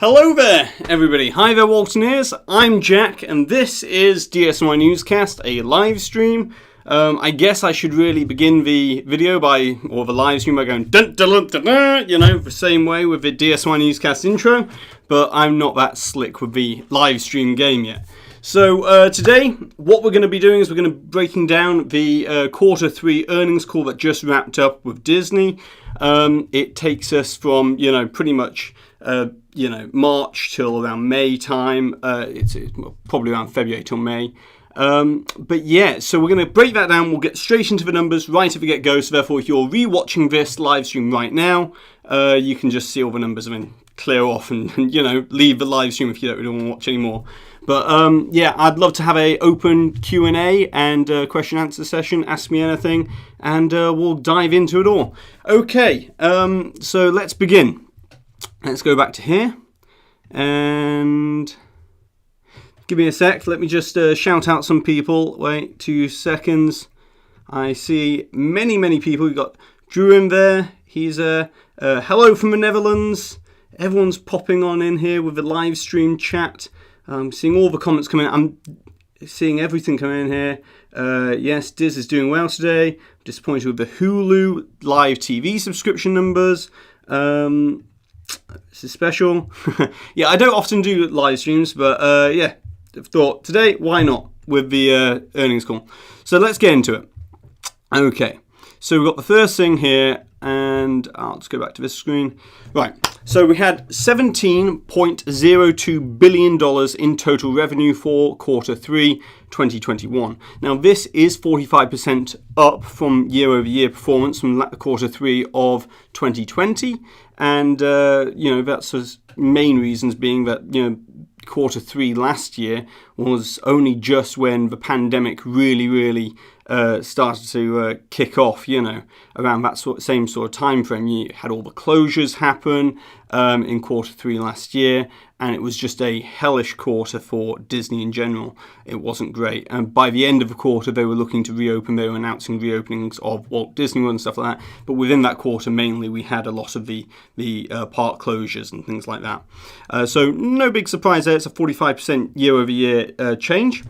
Hello there, everybody. Hi there, Waltoneers. I'm Jack, and this is DSNY Newscast, a live stream. I guess I should really begin the video or the live stream by going dun dun dun dun, dun, you know, the same way with the DSNY Newscast intro, but I'm not that slick with the live stream game yet. So today, what we're going to be doing is we're going to be breaking down the Q3 earnings call that just wrapped up with Disney. It takes us from, pretty much, March till around May time. It's probably around February till May. But yeah, so we're going to break that down. We'll get straight into the numbers right at the get-go. So therefore, if you're re-watching this live stream right now, you can just see all the numbers and then clear off and leave the live stream if you don't really want to watch anymore. But yeah, I'd love to have a open Q&A and question answer session. Ask me anything, and we'll dive into it all. Okay, so let's begin. Let's go back to here, and give me a sec. Let me just shout out some people. Wait 2 seconds. I see many people. We've got Drew in there. He's hello from the Netherlands. Everyone's popping on in here with the live stream chat. I'm seeing all the comments coming in. I'm seeing everything coming in here. Yes, Diz is doing well today. I'm disappointed with the Hulu live TV subscription numbers. This is special. Yeah, I don't often do live streams, but yeah, I've thought today, why not, with the earnings call. So let's get into it. Okay, so we've got the first thing here, and I'll just go back to this screen. Right, so we had $17.02 billion in total revenue for Q3 2021. Now, this is 45% up from year-over-year performance from Q3 of 2020. And, that's the main reasons being that, Q3 last year was only just when the pandemic really started to kick off, around that same sort of time frame. You had all the closures happen in Q3 last year, and it was just a hellish quarter for Disney in general. It wasn't great. And by the end of the quarter, they were looking to reopen. They were announcing reopenings of Walt Disney World and stuff like that. But within that quarter, mainly, we had a lot of the park closures and things like that. So no big surprise there. It's a 45% year-over-year change.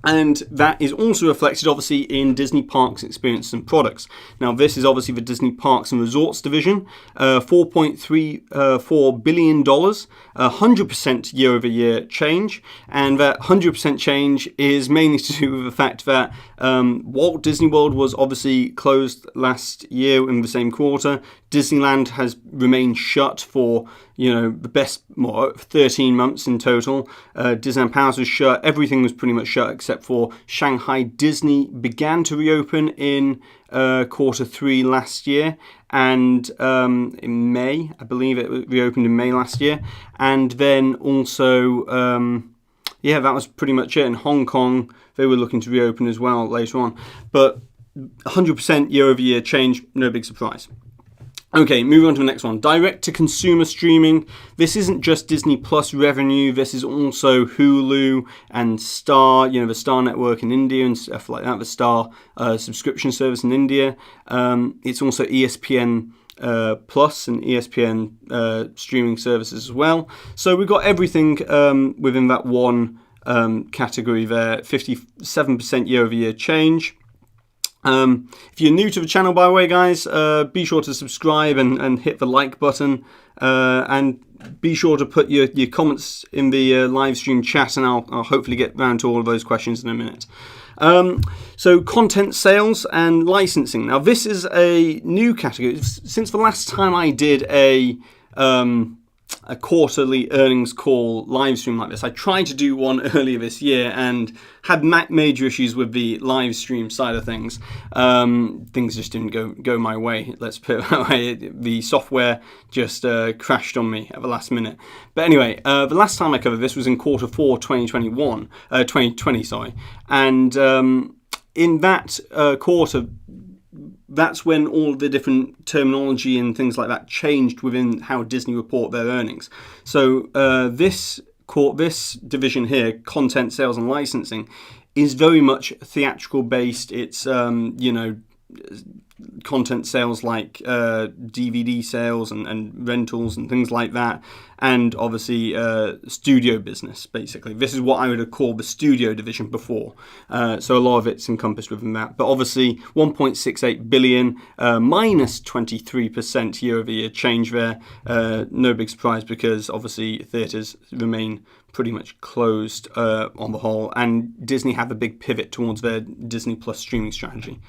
And that is also reflected, obviously, in Disney Parks, Experiences and Products. Now, this is obviously the Disney Parks and Resorts division, $4.34 billion, 100% year-over-year change. And that 100% change is mainly to do with the fact that Walt Disney World was obviously closed last year in the same quarter. Disneyland has remained shut for, the best 13 months in total. Disneyland Paris was shut. Everything was pretty much shut except for Shanghai Disney began to reopen in Q3 last year. And in May, I believe it reopened in May last year. And then also, that was pretty much it. In Hong Kong, they were looking to reopen as well later on. But 100% year-over-year change, no big surprise. Okay, moving on to the next one. Direct-to-consumer streaming. This isn't just Disney Plus revenue. This is also Hulu and Star, the Star network in India and stuff like that, the Star subscription service in India. It's also ESPN Plus and ESPN streaming services as well. So we've got everything within that one category there. 57% year-over-year change. If you're new to the channel, by the way, guys, be sure to subscribe and hit the like button, and be sure to put your comments in the live stream chat, and I'll hopefully get round to all of those questions in a minute. So content sales and licensing. Now, this is a new category. Since the last time I did a quarterly earnings call live stream like this, I tried to do one earlier this year and had major issues with the live stream side of things. Things just didn't go my way, let's put it that way. The software just crashed on me at the last minute. But anyway, the last time I covered this was in Q4 2020, and in that quarter, that's when all the different terminology and things like that changed within how Disney report their earnings. So this division here, content sales and licensing, is very much theatrical based. It's content sales like DVD sales and rentals and things like that, and obviously studio business, basically. This is what I would have called the studio division before. So a lot of it's encompassed within that. But obviously 1.68 billion, minus 23% year-over-year change there. No big surprise, because obviously theatres remain pretty much closed on the whole, and Disney have a big pivot towards their Disney Plus streaming strategy.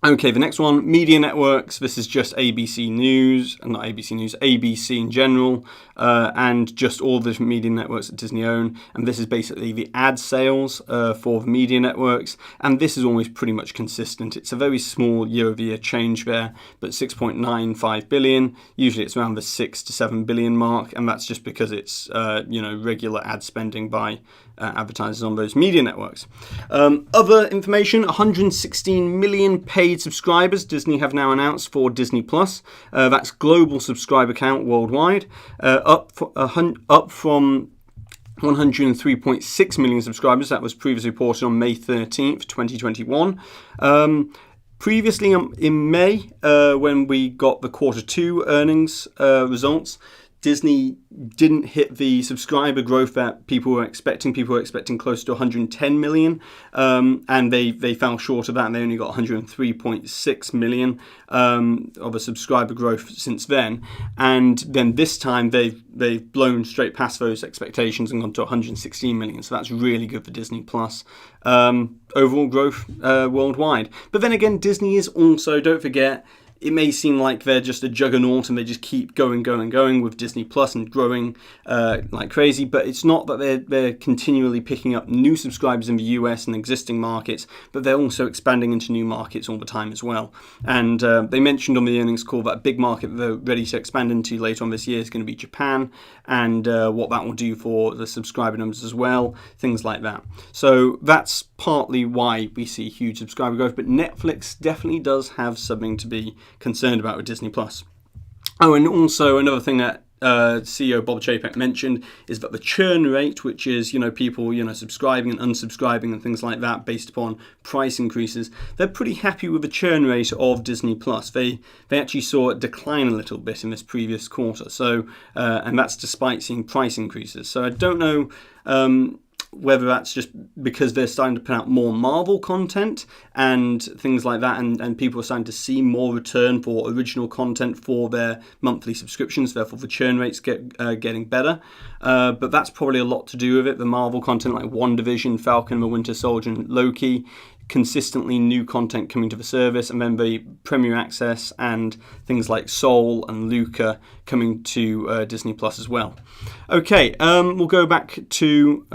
Okay, the next one, media networks. This is just ABC News, and not ABC News, ABC in general, and just all the different media networks that Disney own. And this is basically the ad sales for the media networks, and this is always pretty much consistent. It's a very small year-over-year change there, but 6.95 billion. Usually it's around the 6 to 7 billion mark, and that's just because it's regular ad spending by advertisers on those media networks. Other information, 116 million paid subscribers Disney have now announced for Disney Plus. That's global subscriber count worldwide, up from 103.6 million subscribers. That was previously reported on May 13th, 2021. Previously in May, when we got the Q2 earnings results, Disney didn't hit the subscriber growth that people were expecting. People were expecting close to 110 million, and they fell short of that, and they only got 103.6 million of a subscriber growth since then. And then this time they've blown straight past those expectations and gone to 116 million. So that's really good for Disney Plus overall growth worldwide. But then again, Disney is also, don't forget, it may seem like they're just a juggernaut and they just keep going with Disney Plus and growing like crazy, but it's not that they're continually picking up new subscribers in the US and existing markets, but they're also expanding into new markets all the time as well. And they mentioned on the earnings call that a big market that they're ready to expand into later on this year is going to be Japan, and what that will do for the subscriber numbers as well, things like that. So that's partly why we see huge subscriber growth, but Netflix definitely does have something to be concerned about with Disney Plus. Oh, and also another thing that CEO Bob Chapek mentioned is that the churn rate, which is people subscribing and unsubscribing and things like that based upon price increases, they're pretty happy with the churn rate of Disney Plus. They actually saw it decline a little bit in this previous quarter. So and that's despite seeing price increases. So I don't know whether that's just because they're starting to put out more Marvel content and things like that, and people are starting to see more return for original content for their monthly subscriptions, therefore the churn rates getting better. But that's probably a lot to do with it. The Marvel content like WandaVision, Falcon and the Winter Soldier, and Loki, consistently new content coming to the service, and then the Premier Access and things like Soul and Luca coming to Disney Plus as well. Okay, we'll go back to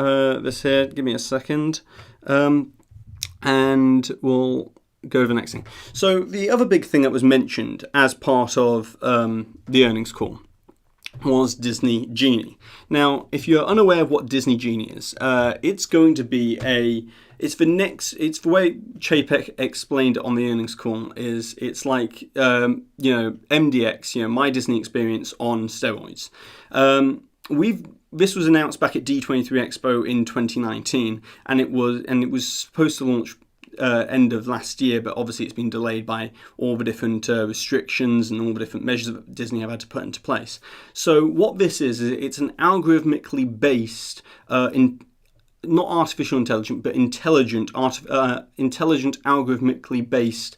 this here. Give me a second, and we'll go to the next thing. So the other big thing that was mentioned as part of the earnings call was Disney Genie. Now, if you're unaware of what Disney Genie is, it's going to be it's the way Chapek explained it on the earnings call is it's like, MDX, My Disney Experience on steroids. This was announced back at D23 Expo in 2019, and it was supposed to launch end of last year, but obviously it's been delayed by all the different restrictions and all the different measures that Disney have had to put into place. So what this is it's an algorithmically based, not artificial intelligence, but intelligent algorithmically based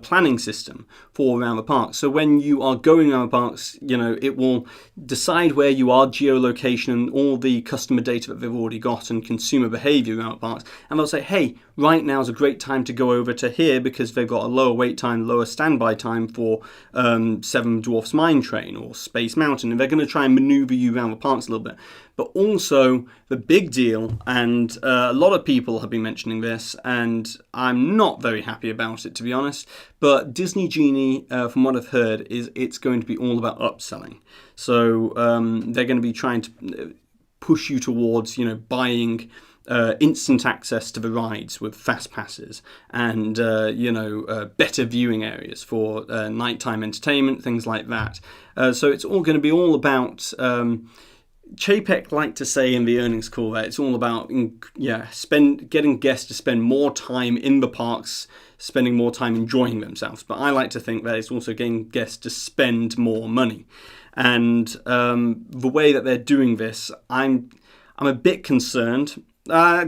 planning system for around the park. So when you are going around the parks, it will decide where you are, geolocation and all the customer data that they've already got and consumer behavior around the parks. And they'll say, hey, right now is a great time to go over to here because they've got a lower wait time, lower standby time for Seven Dwarfs Mine Train or Space Mountain. And they're going to try and maneuver you around the parks a little bit. But also the big deal, and a lot of people have been mentioning this, and I'm not very happy about it, to be honest, but Disney Genie, from what I've heard, is it's going to be all about upselling. So they're going to be trying to push you towards, buying instant access to the rides with fast passes and, better viewing areas for nighttime entertainment, things like that. So it's all going to be all about Chapek liked to say in the earnings call that it's all about getting guests to spend more time in the parks, spending more time enjoying themselves. But I like to think that it's also getting guests to spend more money. And the way that they're doing this, I'm a bit concerned.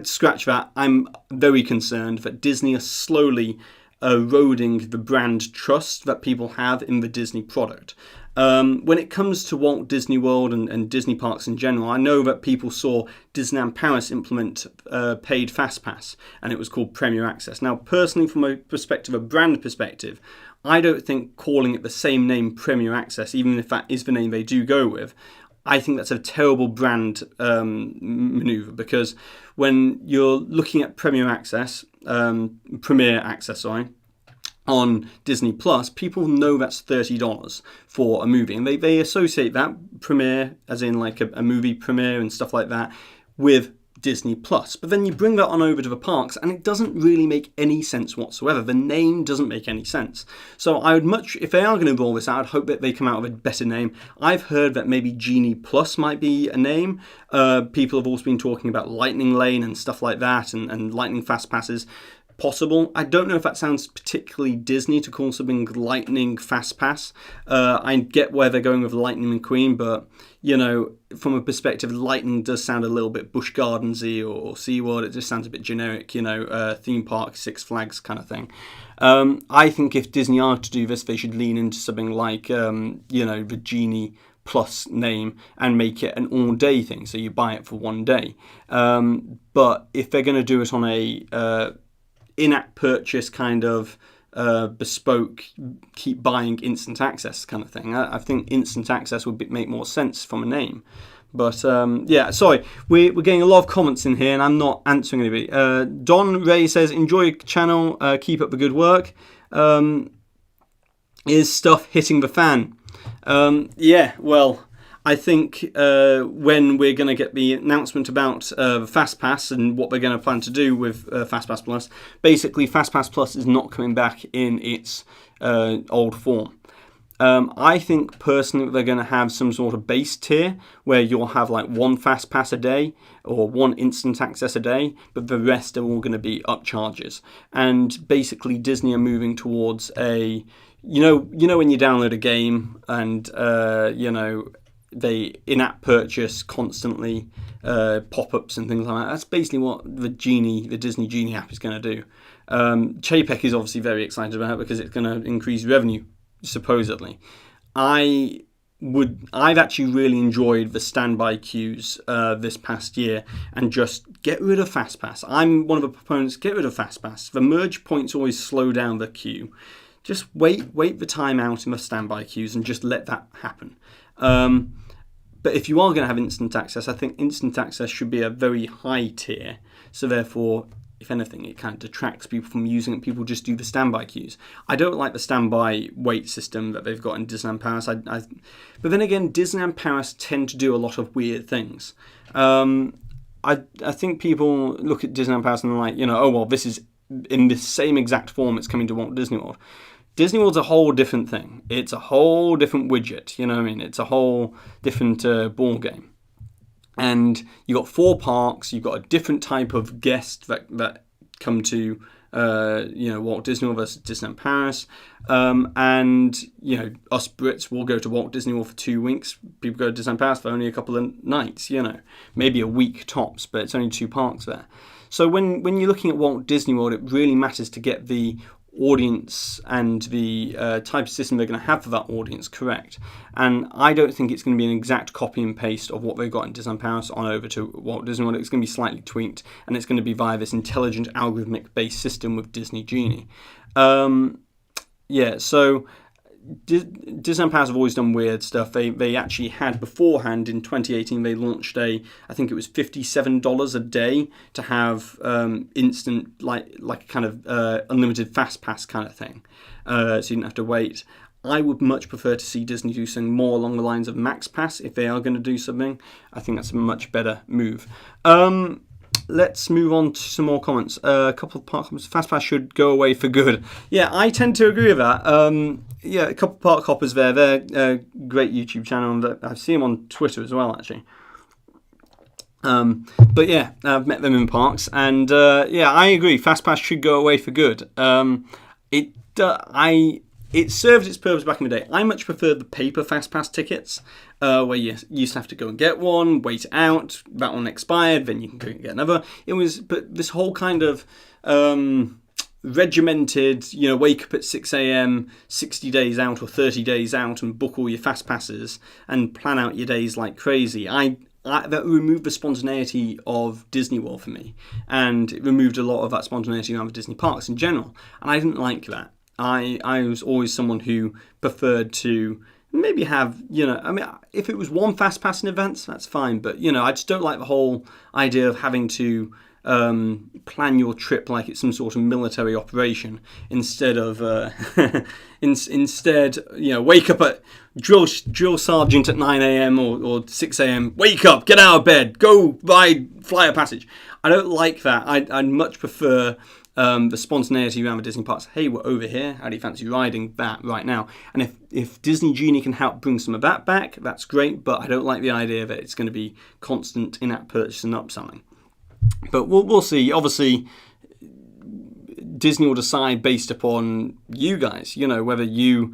Scratch that. I'm very concerned that Disney are slowly eroding the brand trust that people have in the Disney product. When it comes to Walt Disney World and Disney parks in general, I know that people saw Disneyland Paris implement paid FastPass, and it was called Premier Access. Now, personally, from a brand perspective, I don't think calling it the same name, Premier Access, even if that is the name they do go with, I think that's a terrible brand maneuver, because when you're looking at Premier Access, on Disney Plus, people know that's $30 for a movie, and they associate that premiere, as in like a movie premiere and stuff like that, with Disney Plus. But then you bring that on over to the parks, and it doesn't really make any sense whatsoever. The name doesn't make any sense. So I would if they are going to roll this out, I'd hope that they come out with a better name. I've heard that maybe Genie Plus might be a name. People have also been talking about Lightning Lane and stuff like that, and Lightning Fast Passes. Possible. I don't know if that sounds particularly Disney to call something Lightning Fast Pass. I get where they're going with Lightning McQueen, but from a perspective, Lightning does sound a little bit Busch Gardensy or SeaWorld. It just sounds a bit generic, theme park, Six Flags kind of thing. I think if Disney are to do this, they should lean into something like, the Genie Plus name and make it an all-day thing, so you buy it for one day. But if they're going to do it on a in-app purchase kind of bespoke, keep buying instant access kind of thing, I think instant access would make more sense from a name. But sorry, we're getting a lot of comments in here and I'm not answering anybody. Don Ray says, enjoy your channel, keep up the good work. Is stuff hitting the fan? I think when we're going to get the announcement about FastPass and what we're going to plan to do with FastPass Plus, basically FastPass Plus is not coming back in its old form. I think personally they're going to have some sort of base tier where you'll have like one FastPass a day or one instant access a day, but the rest are all going to be upcharges. And basically Disney are moving towards a, when you download a game and, they in-app purchase constantly, pop-ups and things like that. That's basically what the Disney Genie app is going to do. Chapek is obviously very excited about it because it's going to increase revenue, supposedly. I've actually really enjoyed the standby queues this past year, and just get rid of FastPass. I'm one of the proponents, get rid of FastPass. The merge points always slow down the queue. Just wait the time out in the standby queues and just let that happen. But if you are going to have instant access, I think instant access should be a very high tier. So therefore, if anything, it kind of detracts people from using it. People just do the standby queues. I don't like the standby wait system that they've got in Disneyland Paris. But then again, Disneyland Paris tend to do a lot of weird things. I think people look at Disneyland Paris and they're like, this is in the same exact form it's coming to Walt Disney World. Disney World's a whole different thing. It's a whole different widget, It's a whole different ball game. And you've got 4 parks, you've got a different type of guest that come to, Walt Disney World versus Disneyland Paris. And us Brits will go to Walt Disney World for 2 weeks. People go to Disneyland Paris for only a couple of nights, maybe a week tops, but it's only 2 parks there. So when you're looking at Walt Disney World, it really matters to get the audience and the type of system they're going to have for that audience correct. And I don't think it's going to be an exact copy and paste of what they've got in Disneyland Paris on over to Walt Disney World. It's going to be slightly tweaked, and it's going to be via this intelligent algorithmic based system with Disney Genie. So Disneyland Paris have always done weird stuff. They actually had beforehand in 2018 they launched I think it was $57 a day to have instant like kind of unlimited fast pass kind of thing, so you didn't have to wait. I would much prefer to see Disney do something more along the lines of Max Pass if they are going to do something. I think that's a much better move. Let's move on to some more comments. A couple of park comments. FastPass should go away for good. Yeah, I tend to agree with that. A couple of park hoppers there. They're a great YouTube channel. And I see them on Twitter as well, actually. But yeah, I've met them in parks, and yeah, I agree. FastPass should go away for good. It served its purpose back in the day. I much preferred the paper FastPass tickets, where you used to have to go and get one, wait it out, that one expired, then you can go and get another. But this whole kind of regimented, wake up at 6 a.m, 60 days out or 30 days out, and book all your FastPasses and plan out your days like crazy. That removed the spontaneity of Disney World for me, and it removed a lot of that spontaneity around the Disney parks in general, and I didn't like that. I was always someone who preferred to maybe have, if it was one fast pass in advance, that's fine, but I just don't like the whole idea of having to plan your trip like it's some sort of military operation instead of wake up at drill sergeant at 9 a.m. or 6 a.m. Wake up, get out of bed, go fly a passage. I don't like that. I'd much prefer the spontaneity around the Disney parks. Hey, we're over here. How do you fancy riding that right now? And if Disney Genie can help bring some of that back, that's great. But I don't like the idea that it's going to be constant in-app purchase and upselling. But we'll see. Obviously, Disney will decide based upon you guys, whether you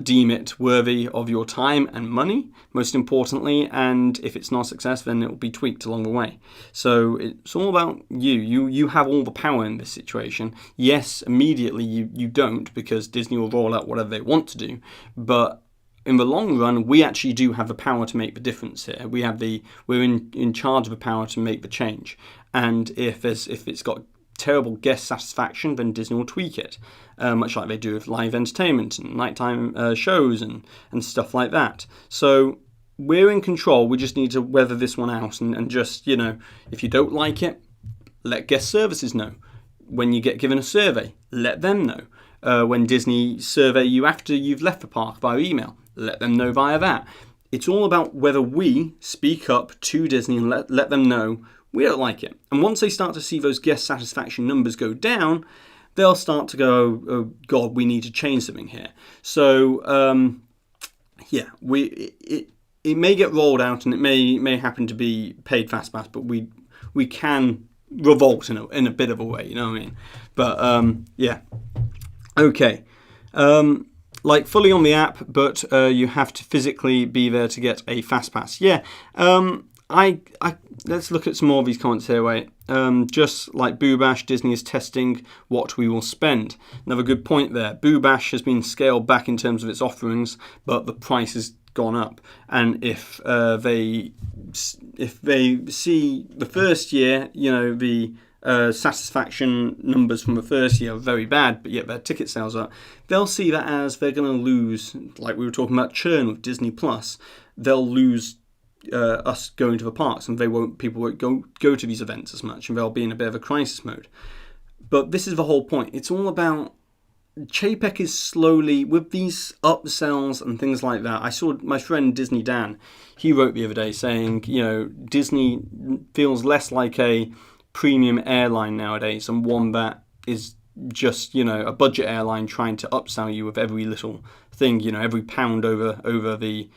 deem it worthy of your time and money, most importantly, and if it's not a success, then it will be tweaked along the way. So it's all about you. You have all the power in this situation. Yes, immediately you don't, because Disney will roll out whatever they want to do, but in the long run, we actually do have the power to make the difference here. We're in charge of the power to make the change. And if it's got terrible guest satisfaction, then Disney will tweak it, much like they do with live entertainment and nighttime shows and stuff like that. So we're in control. We just need to weather this one out and just, if you don't like it, let guest services know. When you get given a survey, let them know. When Disney survey you after you've left the park via email, let them know via that. It's all about whether we speak up to Disney and let them know we don't like it. And once they start to see those guest satisfaction numbers go down, they'll start to go, oh God, we need to change something here. So it may get rolled out and it may happen to be paid FastPass, but we can revolt in a bit of a way, you know what I mean? But yeah, okay. Fully on the app, but you have to physically be there to get a FastPass. Yeah, let's look at some more of these comments here. Wait, just like Boo Bash, Disney is testing what we will spend. Another good point there. Boo Bash has been scaled back in terms of its offerings, but the price has gone up. And if they see the first year, the satisfaction numbers from the first year are very bad, but yet their ticket sales are, they'll see that as they're going to lose, like we were talking about churn with Disney Plus, they'll lose us going to the parks, and people won't go to these events as much, and they'll be in a bit of a crisis mode. But this is the whole point. It's all about, Chapek is slowly, with these upsells and things like that. I saw my friend Disney Dan, he wrote the other day saying, Disney feels less like a premium airline nowadays and one that is just, a budget airline trying to upsell you with every little thing, every pound over the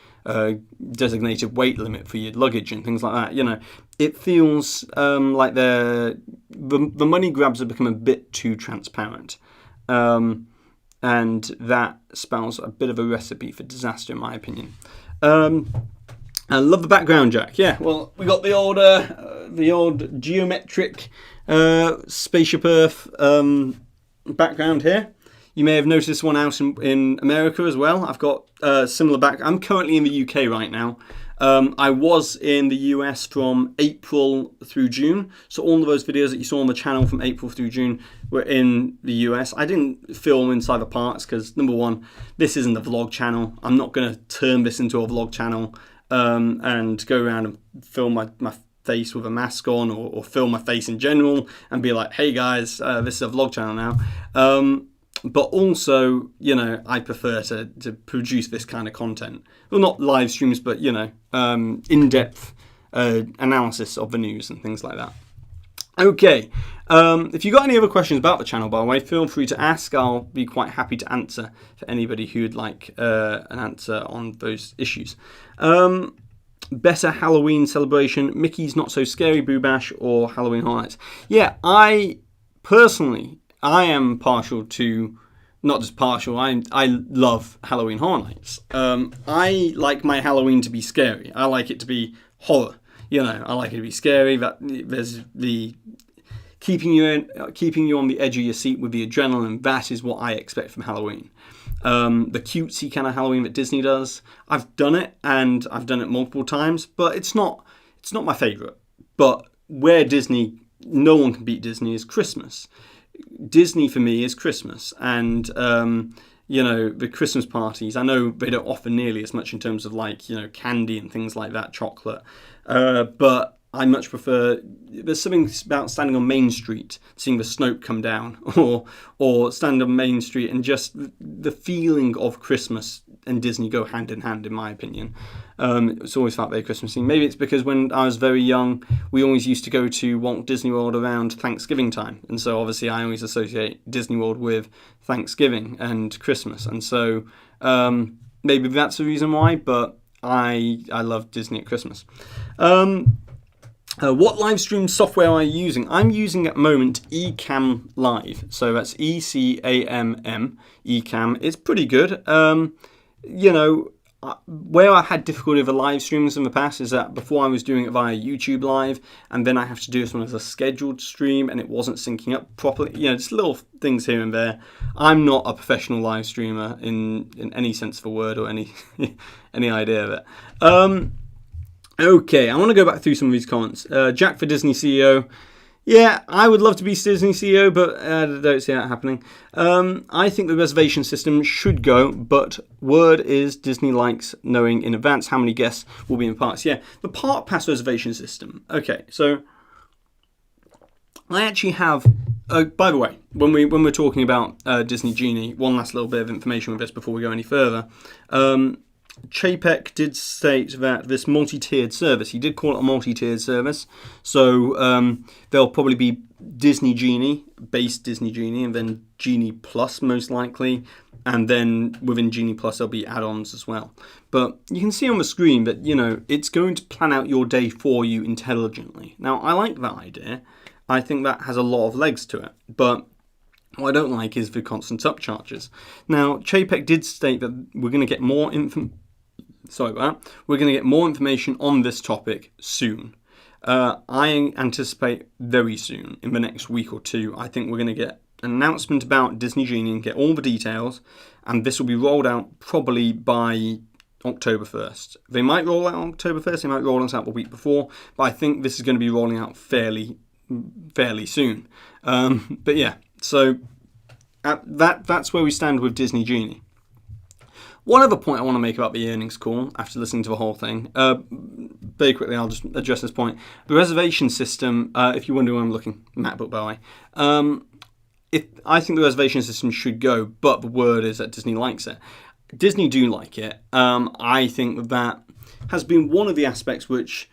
designated weight limit for your luggage and things like that. It feels like the money grabs have become a bit too transparent. And that spells a bit of a recipe for disaster, in my opinion. I love the background, Jack. Yeah, well, we got the old geometric spaceship Earth background here. You may have noticed this one out in America as well. I've got similar back. I'm currently in the UK right now. I was in the US from April through June. So all of those videos that you saw on the channel from April through June were in the US. I didn't film inside the parks because, number one, this isn't a vlog channel. I'm not going to turn this into a vlog channel and go around and film my face with a mask on or film my face in general and be like, hey guys, this is a vlog channel now. But also, I prefer to produce this kind of content. Well, not live streams, but, in-depth analysis of the news and things like that. Okay, if you've got any other questions about the channel, by the way, feel free to ask. I'll be quite happy to answer for anybody who'd like an answer on those issues. better Halloween celebration, Mickey's Not So Scary Boo Bash or Halloween Horror Nights. Yeah, I am partial to, not just partial, I love Halloween Horror Nights. I like my Halloween to be scary. I like it to be horror. I like it to be scary. That there's the keeping you on the edge of your seat with the adrenaline. That is what I expect from Halloween. The cutesy kind of Halloween that Disney does, I've done it, and I've done it multiple times, but it's not my favourite. But where Disney, no one can beat Disney, is Christmas. Disney for me is Christmas, and the Christmas parties, I know they don't offer nearly as much in terms of candy and things like that, chocolate, but I much prefer, there's something about standing on Main Street, seeing the Snoke come down, or standing on Main Street, and just the feeling of Christmas and Disney go hand in hand, in my opinion. It's always felt very Christmassy. Maybe it's because when I was very young, we always used to go to Walt Disney World around Thanksgiving time, and so obviously I always associate Disney World with Thanksgiving and Christmas, and so maybe that's the reason why, but I love Disney at Christmas. What live stream software am I using? I'm using at the moment Ecamm Live. So that's ECAMM, Ecamm. It's pretty good. Where I had difficulty with the live streams in the past is that before I was doing it via YouTube Live, and then I have to do this one as a scheduled stream, and it wasn't syncing up properly. Just little things here and there. I'm not a professional live streamer in any sense of the word, or any idea of it. Okay, I want to go back through some of these comments. Jack for Disney CEO. Yeah, I would love to be Disney CEO, but I don't see that happening. I think the reservation system should go, but word is Disney likes knowing in advance how many guests will be in parks. Yeah, the park pass reservation system. Okay, so I actually have. By the way, when we're talking about Disney Genie, one last little bit of information with this before we go any further. Chapek did state that this multi-tiered service, he did call it a multi-tiered service, so there'll probably be Disney Genie, base Disney Genie, and then Genie Plus most likely, and then within Genie Plus there'll be add-ons as well. But you can see on the screen that, it's going to plan out your day for you intelligently. Now, I like that idea. I think that has a lot of legs to it, but what I don't like is the constant upcharges. Now, Chapek did state that we're going to get more We're going to get more information on this topic soon. I anticipate very soon, in the next week or two, I think we're going to get an announcement about Disney Genie and get all the details, and this will be rolled out probably by October 1st. They might roll out October 1st, they might roll us out the week before, but I think this is going to be rolling out fairly soon. But yeah, so that's where we stand with Disney Genie. One other point I want to make about the earnings call after listening to the whole thing, very quickly I'll just address this point. The reservation system, if you wonder where I'm looking, MacBook by the way, I think the reservation system should go, but the word is that Disney likes it. Disney do like it. I think that has been one of the aspects which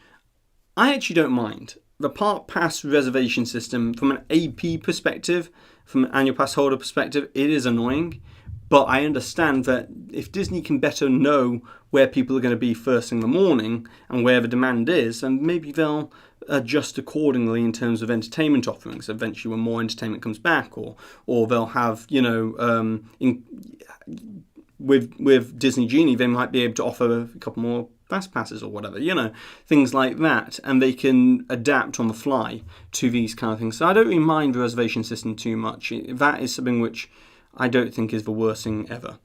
I actually don't mind. The Park Pass reservation system, from an AP perspective, from an annual pass holder perspective, it is annoying. But I understand that if Disney can better know where people are going to be first thing in the morning and where the demand is, then maybe they'll adjust accordingly in terms of entertainment offerings. Eventually, when more entertainment comes back, or they'll have, with Disney Genie, they might be able to offer a couple more fast passes or whatever, things like that, and they can adapt on the fly to these kind of things. So I don't really mind the reservation system too much. That is something which I don't think is the worst thing ever.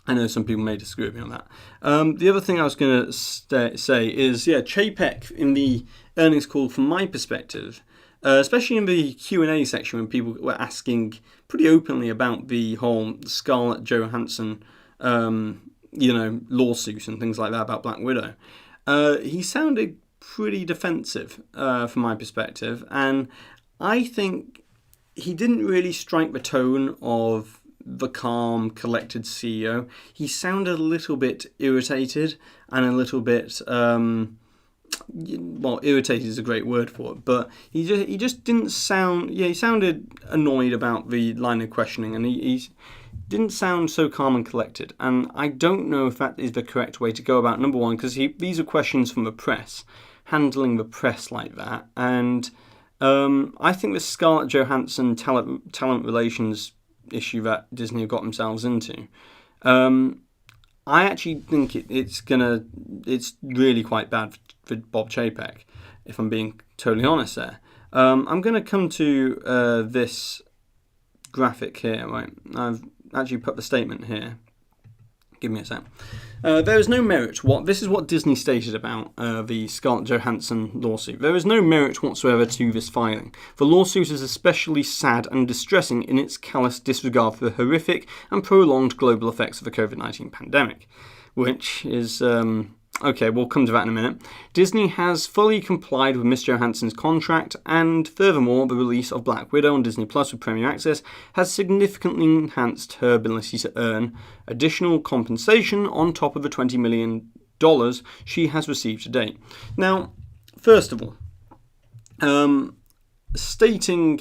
I know some people may disagree with me on that. The other thing I was going to say is, Chapek in the earnings call, from my perspective, especially in the Q&A section when people were asking pretty openly about the whole Scarlett Johansson, lawsuit and things like that about Black Widow, he sounded pretty defensive from my perspective, and I think he didn't really strike the tone of the calm, collected CEO. He sounded a little bit irritated and a little bit, irritated is a great word for it, but he just didn't sound, he sounded annoyed about the line of questioning, and didn't sound so calm and collected. And I don't know if that is the correct way to go about, number one, because these are questions from the press, handling the press like that. And I think the Scarlett Johansson talent relations issue that Disney have got themselves into, I actually think it's really quite bad for Bob Chapek, if I'm being totally honest there. I'm going to come to this graphic here, right? I've actually put the statement here. Give me a sec. There is no merit. This is what Disney stated about the Scarlett Johansson lawsuit. There is no merit whatsoever to this filing. The lawsuit is especially sad and distressing in its callous disregard for the horrific and prolonged global effects of the COVID-19 pandemic, which is... Okay, we'll come to that in a minute. Disney has fully complied with Miss Johansson's contract, and furthermore, the release of Black Widow on Disney Plus with Premier Access has significantly enhanced her ability to earn additional compensation on top of the $20 million she has received to date. Now, first of all, stating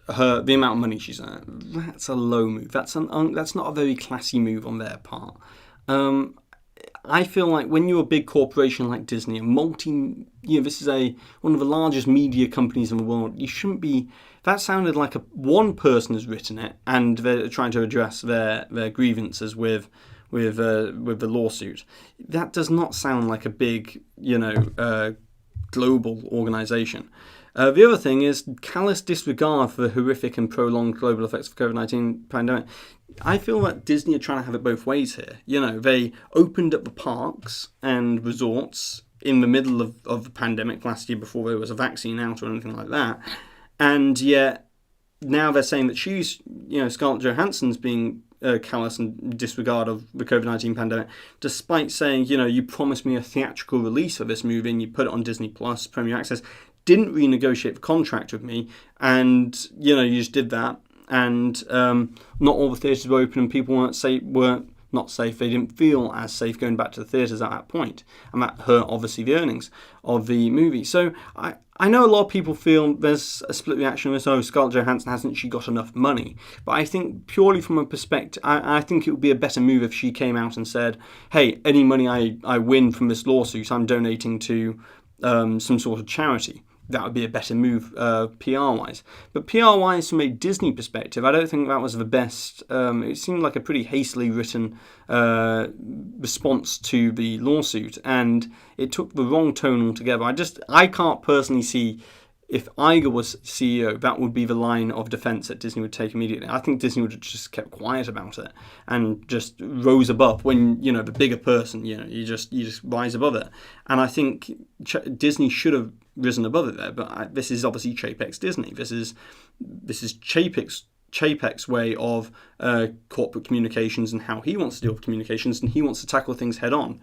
the amount of money she's earned, that's a low move. That's not a very classy move on their part. I feel like when you're a big corporation like Disney, this is one of the largest media companies in the world, you shouldn't be... That sounded like one person has written it, and they're trying to address their grievances with the lawsuit. That does not sound like a big, global organisation. The other thing is callous disregard for the horrific and prolonged global effects of the COVID-19 pandemic. I feel that Disney are trying to have it both ways here. They opened up the parks and resorts in the middle of the pandemic last year before there was a vaccine out or anything like that. And yet now they're saying that she's, Scarlett Johansson's being callous and disregard of the COVID-19 pandemic, despite saying, you promised me a theatrical release of this movie and you put it on Disney Plus, Premier Access, didn't renegotiate the contract with me, and, you just did that. And not all the theatres were open, and people weren't not safe. They didn't feel as safe going back to the theatres at that point, and that hurt obviously the earnings of the movie. So I know a lot of people feel there's a split reaction with, Scarlett Johansson, hasn't she got enough money? But I think purely from a perspective, I think it would be a better move if she came out and said, hey, any money I win from this lawsuit, I'm donating to some sort of charity. That would be a better move PR-wise. But PR-wise, from a Disney perspective, I don't think that was the best. It seemed like a pretty hastily written response to the lawsuit, and it took the wrong tone altogether. I can't personally see, if Iger was CEO, that would be the line of defence that Disney would take immediately. I think Disney would have just kept quiet about it and just rose above. When, the bigger person, you just rise above it. And I think Disney should have risen above it there, but this is obviously Chapek's Disney. This is Chapek's way of corporate communications and how he wants to deal with communications, and he wants to tackle things head on,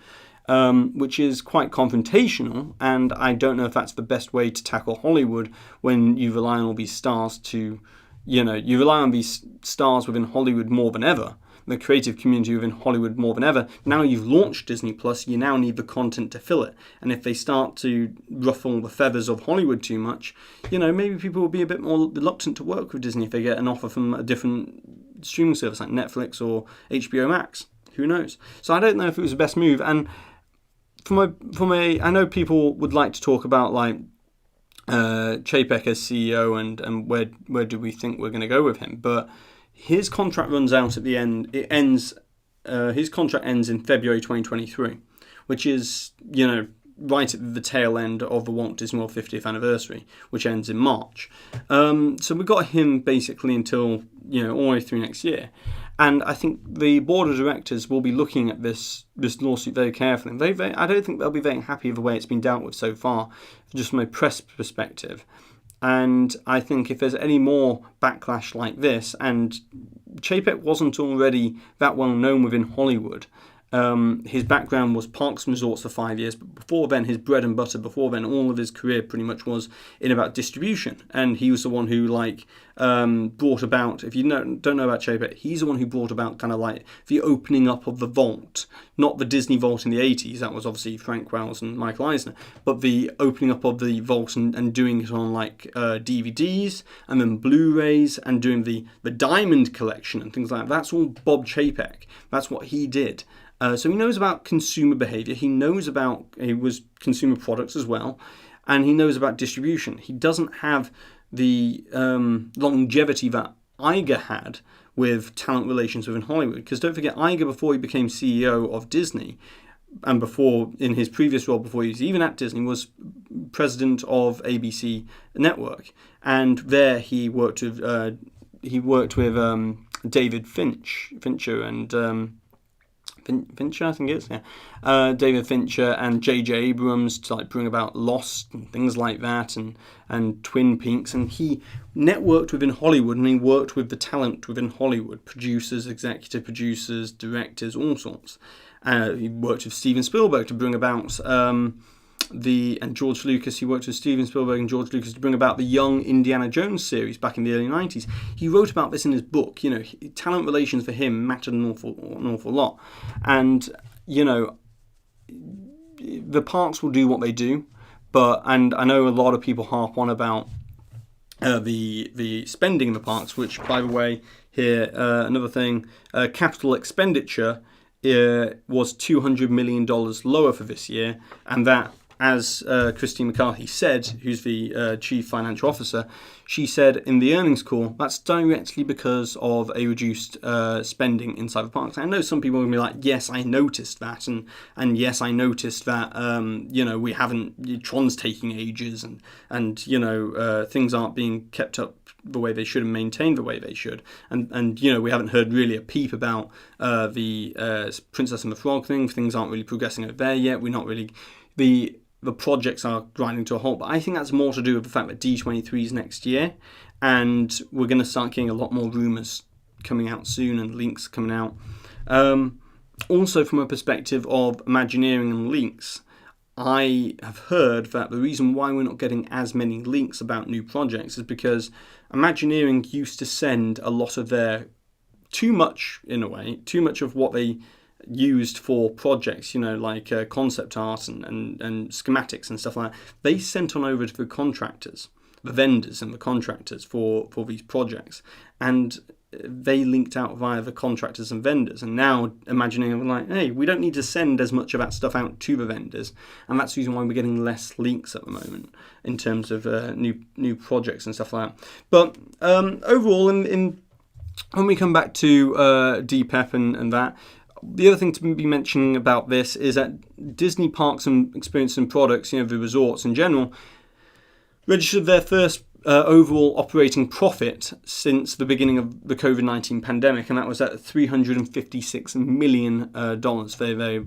which is quite confrontational. And I don't know if that's the best way to tackle Hollywood when you rely on all these stars you rely on these stars within Hollywood more than ever. The creative community within Hollywood more than ever. Now you've launched Disney Plus, you now need the content to fill it. And if they start to ruffle the feathers of Hollywood too much, maybe people will be a bit more reluctant to work with Disney if they get an offer from a different streaming service like Netflix or HBO Max. Who knows? So I don't know if it was the best move. And I know people would like to talk about Chapek as CEO and where do we think we're going to go with him, but his contract runs out at the end. His contract ends in February 2023, which is, right at the tail end of the Walt Disney World 50th anniversary, which ends in March. So we've got him basically until, all the way through next year. And I think the board of directors will be looking at this lawsuit very carefully. I don't think they'll be very happy with the way it's been dealt with so far, just from a press perspective. And I think if there's any more backlash like this, and Chapek wasn't already that well known within Hollywood, His background was parks and resorts for 5 years, but before then, his bread and butter, all of his career pretty much was in about distribution. And he was the one who brought about, if you don't know about Chapek, he's the one who brought about kind of like the opening up of the vault, not the Disney vault in the 80s, that was obviously Frank Wells and Michael Eisner, but the opening up of the vault and doing it on DVDs and then Blu-rays and doing the Diamond collection and things like that. That's all Bob Chapek. That's what he did. So he knows about consumer behavior. He was consumer products as well, and he knows about distribution. He doesn't have the longevity that Iger had with talent relations within Hollywood. Because don't forget, Iger, before he became CEO of Disney, and before, in his previous role, before he was even at Disney, was president of ABC Network, and there he worked with David Fincher and. Fincher, I think it is, yeah. David Fincher and J.J. Abrams to bring about Lost and things like that, and Twin Peaks. And he networked within Hollywood, and he worked with the talent within Hollywood, producers, executive producers, directors, all sorts. He worked with Steven Spielberg to bring about and George Lucas. He worked with Steven Spielberg and George Lucas to bring about the Young Indiana Jones series back in the early 90s. He wrote about this in his book. Talent relations for him mattered an awful lot. And, the parks will do what they do. And I know a lot of people harp on about the spending in the parks, which, by the way, here, another thing, capital expenditure was $200 million lower for this year, and that, as Christine McCarthy said, who's the Chief Financial Officer, she said in the earnings call, that's directly because of a reduced spending inside the parks. I know some people will be like, yes, I noticed that, and yes, I noticed that, we haven't, Tron's taking ages, and things aren't being kept up the way they should and maintained the way they should, and we haven't heard really a peep about the Princess and the Frog thing. Things aren't really progressing over there yet. We're not really the projects are grinding to a halt, but I think that's more to do with the fact that D23 is next year, and we're going to start getting a lot more rumours coming out soon and links coming out. Also, from a perspective of Imagineering and links, I have heard that the reason why we're not getting as many links about new projects is because Imagineering used to send a lot of too much of what they used for projects, concept art and schematics and stuff like that. They sent on over to the contractors, the vendors and the contractors for these projects, and they linked out via the contractors and vendors. And now Imagineering hey, we don't need to send as much of that stuff out to the vendors, and that's the reason why we're getting less links at the moment in terms of new projects and stuff like that. But overall, when we come back to DPEP and that, the other thing to be mentioning about this is that Disney Parks and Experiences and Products, the resorts in general, registered their first overall operating profit since the beginning of the COVID-19 pandemic, and that was at $356 million. They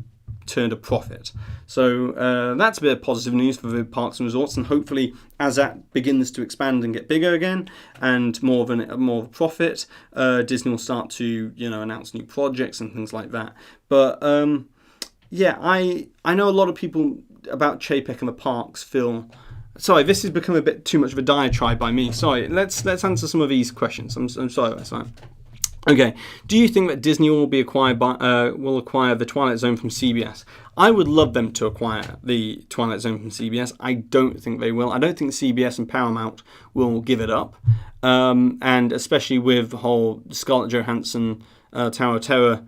turned a profit. So that's a bit of positive news for the parks and resorts, and hopefully as that begins to expand and get bigger again and more of a profit, Disney will start to announce new projects and things like that. But I know a lot of people about Chapek and the parks feel. Sorry, this has become a bit too much of a diatribe by me. Sorry, let's answer some of these questions. I'm sorry about that. Okay, do you think that Disney will acquire the Twilight Zone from CBS? I would love them to acquire the Twilight Zone from CBS. I don't think they will. I don't think CBS and Paramount will give it up. And especially with the whole Scarlett Johansson Tower of Terror,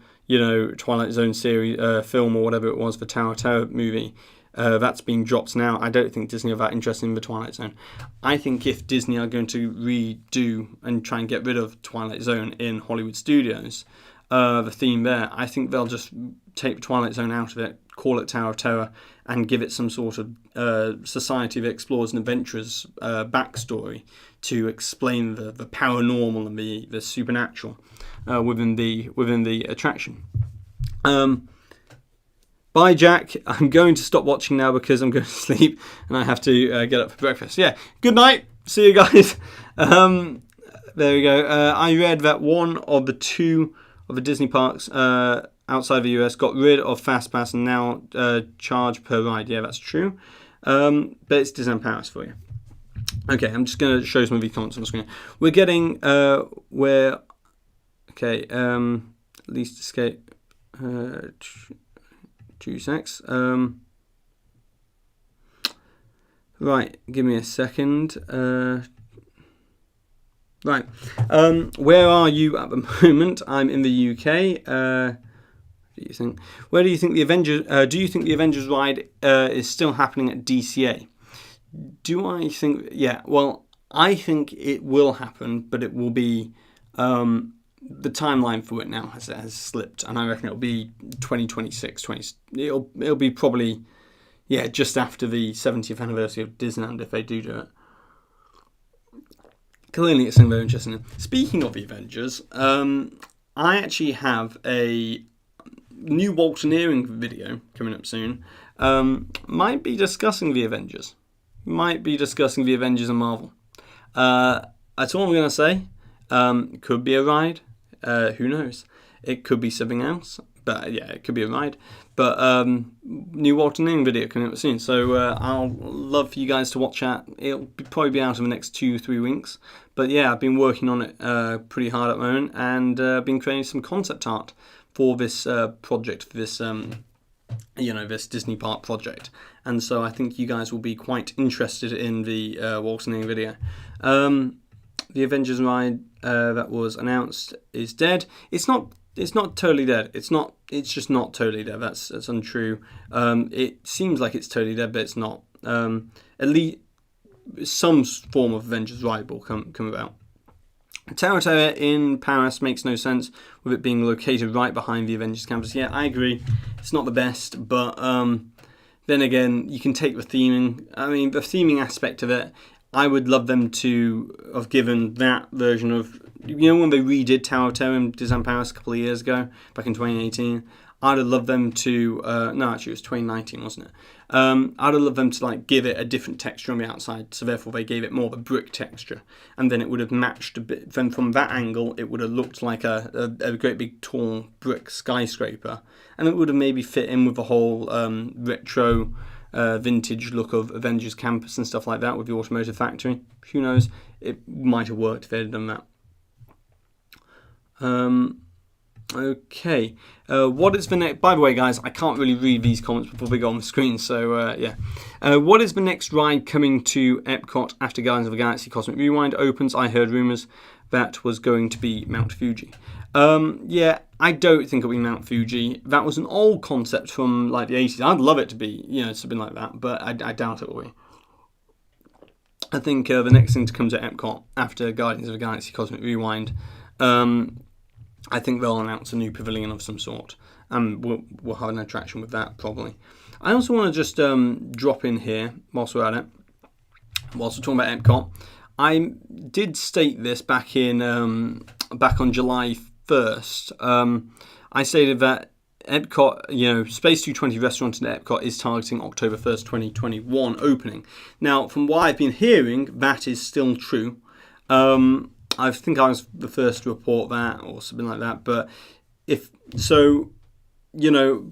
Twilight Zone series, film or whatever it was, the Tower of Terror movie. That's being dropped now. I don't think Disney are that interested in the Twilight Zone. I think if Disney are going to redo and try and get rid of Twilight Zone in Hollywood studios, the theme there, I think they'll just take the Twilight Zone out of it, call it Tower of Terror, and give it some sort of Society of Explorers and Adventurers backstory to explain the paranormal and the supernatural within the attraction. Bye, Jack. I'm going to stop watching now because I'm going to sleep and I have to get up for breakfast. Yeah, good night. See you guys. There we go. I read that one of the two of the Disney parks outside the US got rid of FastPass and now charge per ride. Yeah, that's true. But it's Disneyland Paris for you. Okay, I'm just going to show some of these comments on the screen. We're getting least escape. 2 secs. Right, give me a second. Right, where are you at the moment? I'm in the UK. What do you think? Where do you think the Avengers? Do you think the Avengers ride is still happening at DCA? Do I think? Yeah. Well, I think it will happen, but it will be the timeline for it now has slipped, and I reckon it'll be 2026. It'll be probably just after the 70th anniversary of Disneyland if they do it. Clearly, it's something very interesting. Speaking of the Avengers, I actually have a new Waltoneering video coming up soon. Might be discussing the Avengers. Might be discussing the Avengers and Marvel. That's all I'm going to say. Could be a ride. Who knows? It could be something else. But yeah, it could be a ride. But new Waltoneering video coming up soon. So I'll love for you guys to watch that. It'll probably be out in the next 2-3 weeks. But yeah, I've been working on it pretty hard at the moment, and been creating some concept art for this project, for this this Disney Park project. And so I think you guys will be quite interested in the Waltoneering video. The Avengers ride that was announced is dead. It's not totally dead. It's just not totally dead. That's untrue. It seems like it's totally dead, but it's not. At least some form of Avengers ride will come about. Tower in Paris makes no sense with it being located right behind the Avengers campus. Yeah, I agree. It's not the best, but then again, you can take the theming. I mean, the theming aspect of it, I would love them to have given that version of, when they redid Tower in Disneyland Paris a couple of years ago, back in 2018, I'd have loved them to, no, actually it was 2019, wasn't it? I'd have loved them to give it a different texture on the outside, so therefore they gave it more of a brick texture, and then it would have matched a bit. Then from that angle, it would have looked like a great big tall brick skyscraper, and it would have maybe fit in with the whole retro vintage look of Avengers Campus and stuff like that with the automotive factory. Who knows? It might have worked if they had done that. Okay. What is the next? By the way, guys, I can't really read these comments before they go on the screen. So yeah. What is the next ride coming to Epcot after Guardians of the Galaxy Cosmic Rewind opens? I heard rumours that was going to be Mount Fuji. Yeah, I don't think it'll be Mount Fuji. That was an old concept from the 80s. I'd love it to be, something like that, but I doubt it will be. I think the next thing to come to Epcot after Guardians of the Galaxy Cosmic Rewind, I think they'll announce a new pavilion of some sort, and we'll have an attraction with that probably. I also want to just drop in here whilst we're at it, whilst we're talking about Epcot. I did state this back on July 1st. I stated that Epcot, Space 220 restaurant in Epcot is targeting October 1st, 2021 opening. Now, from what I've been hearing, that is still true. I think I was the first to report that or something like that. But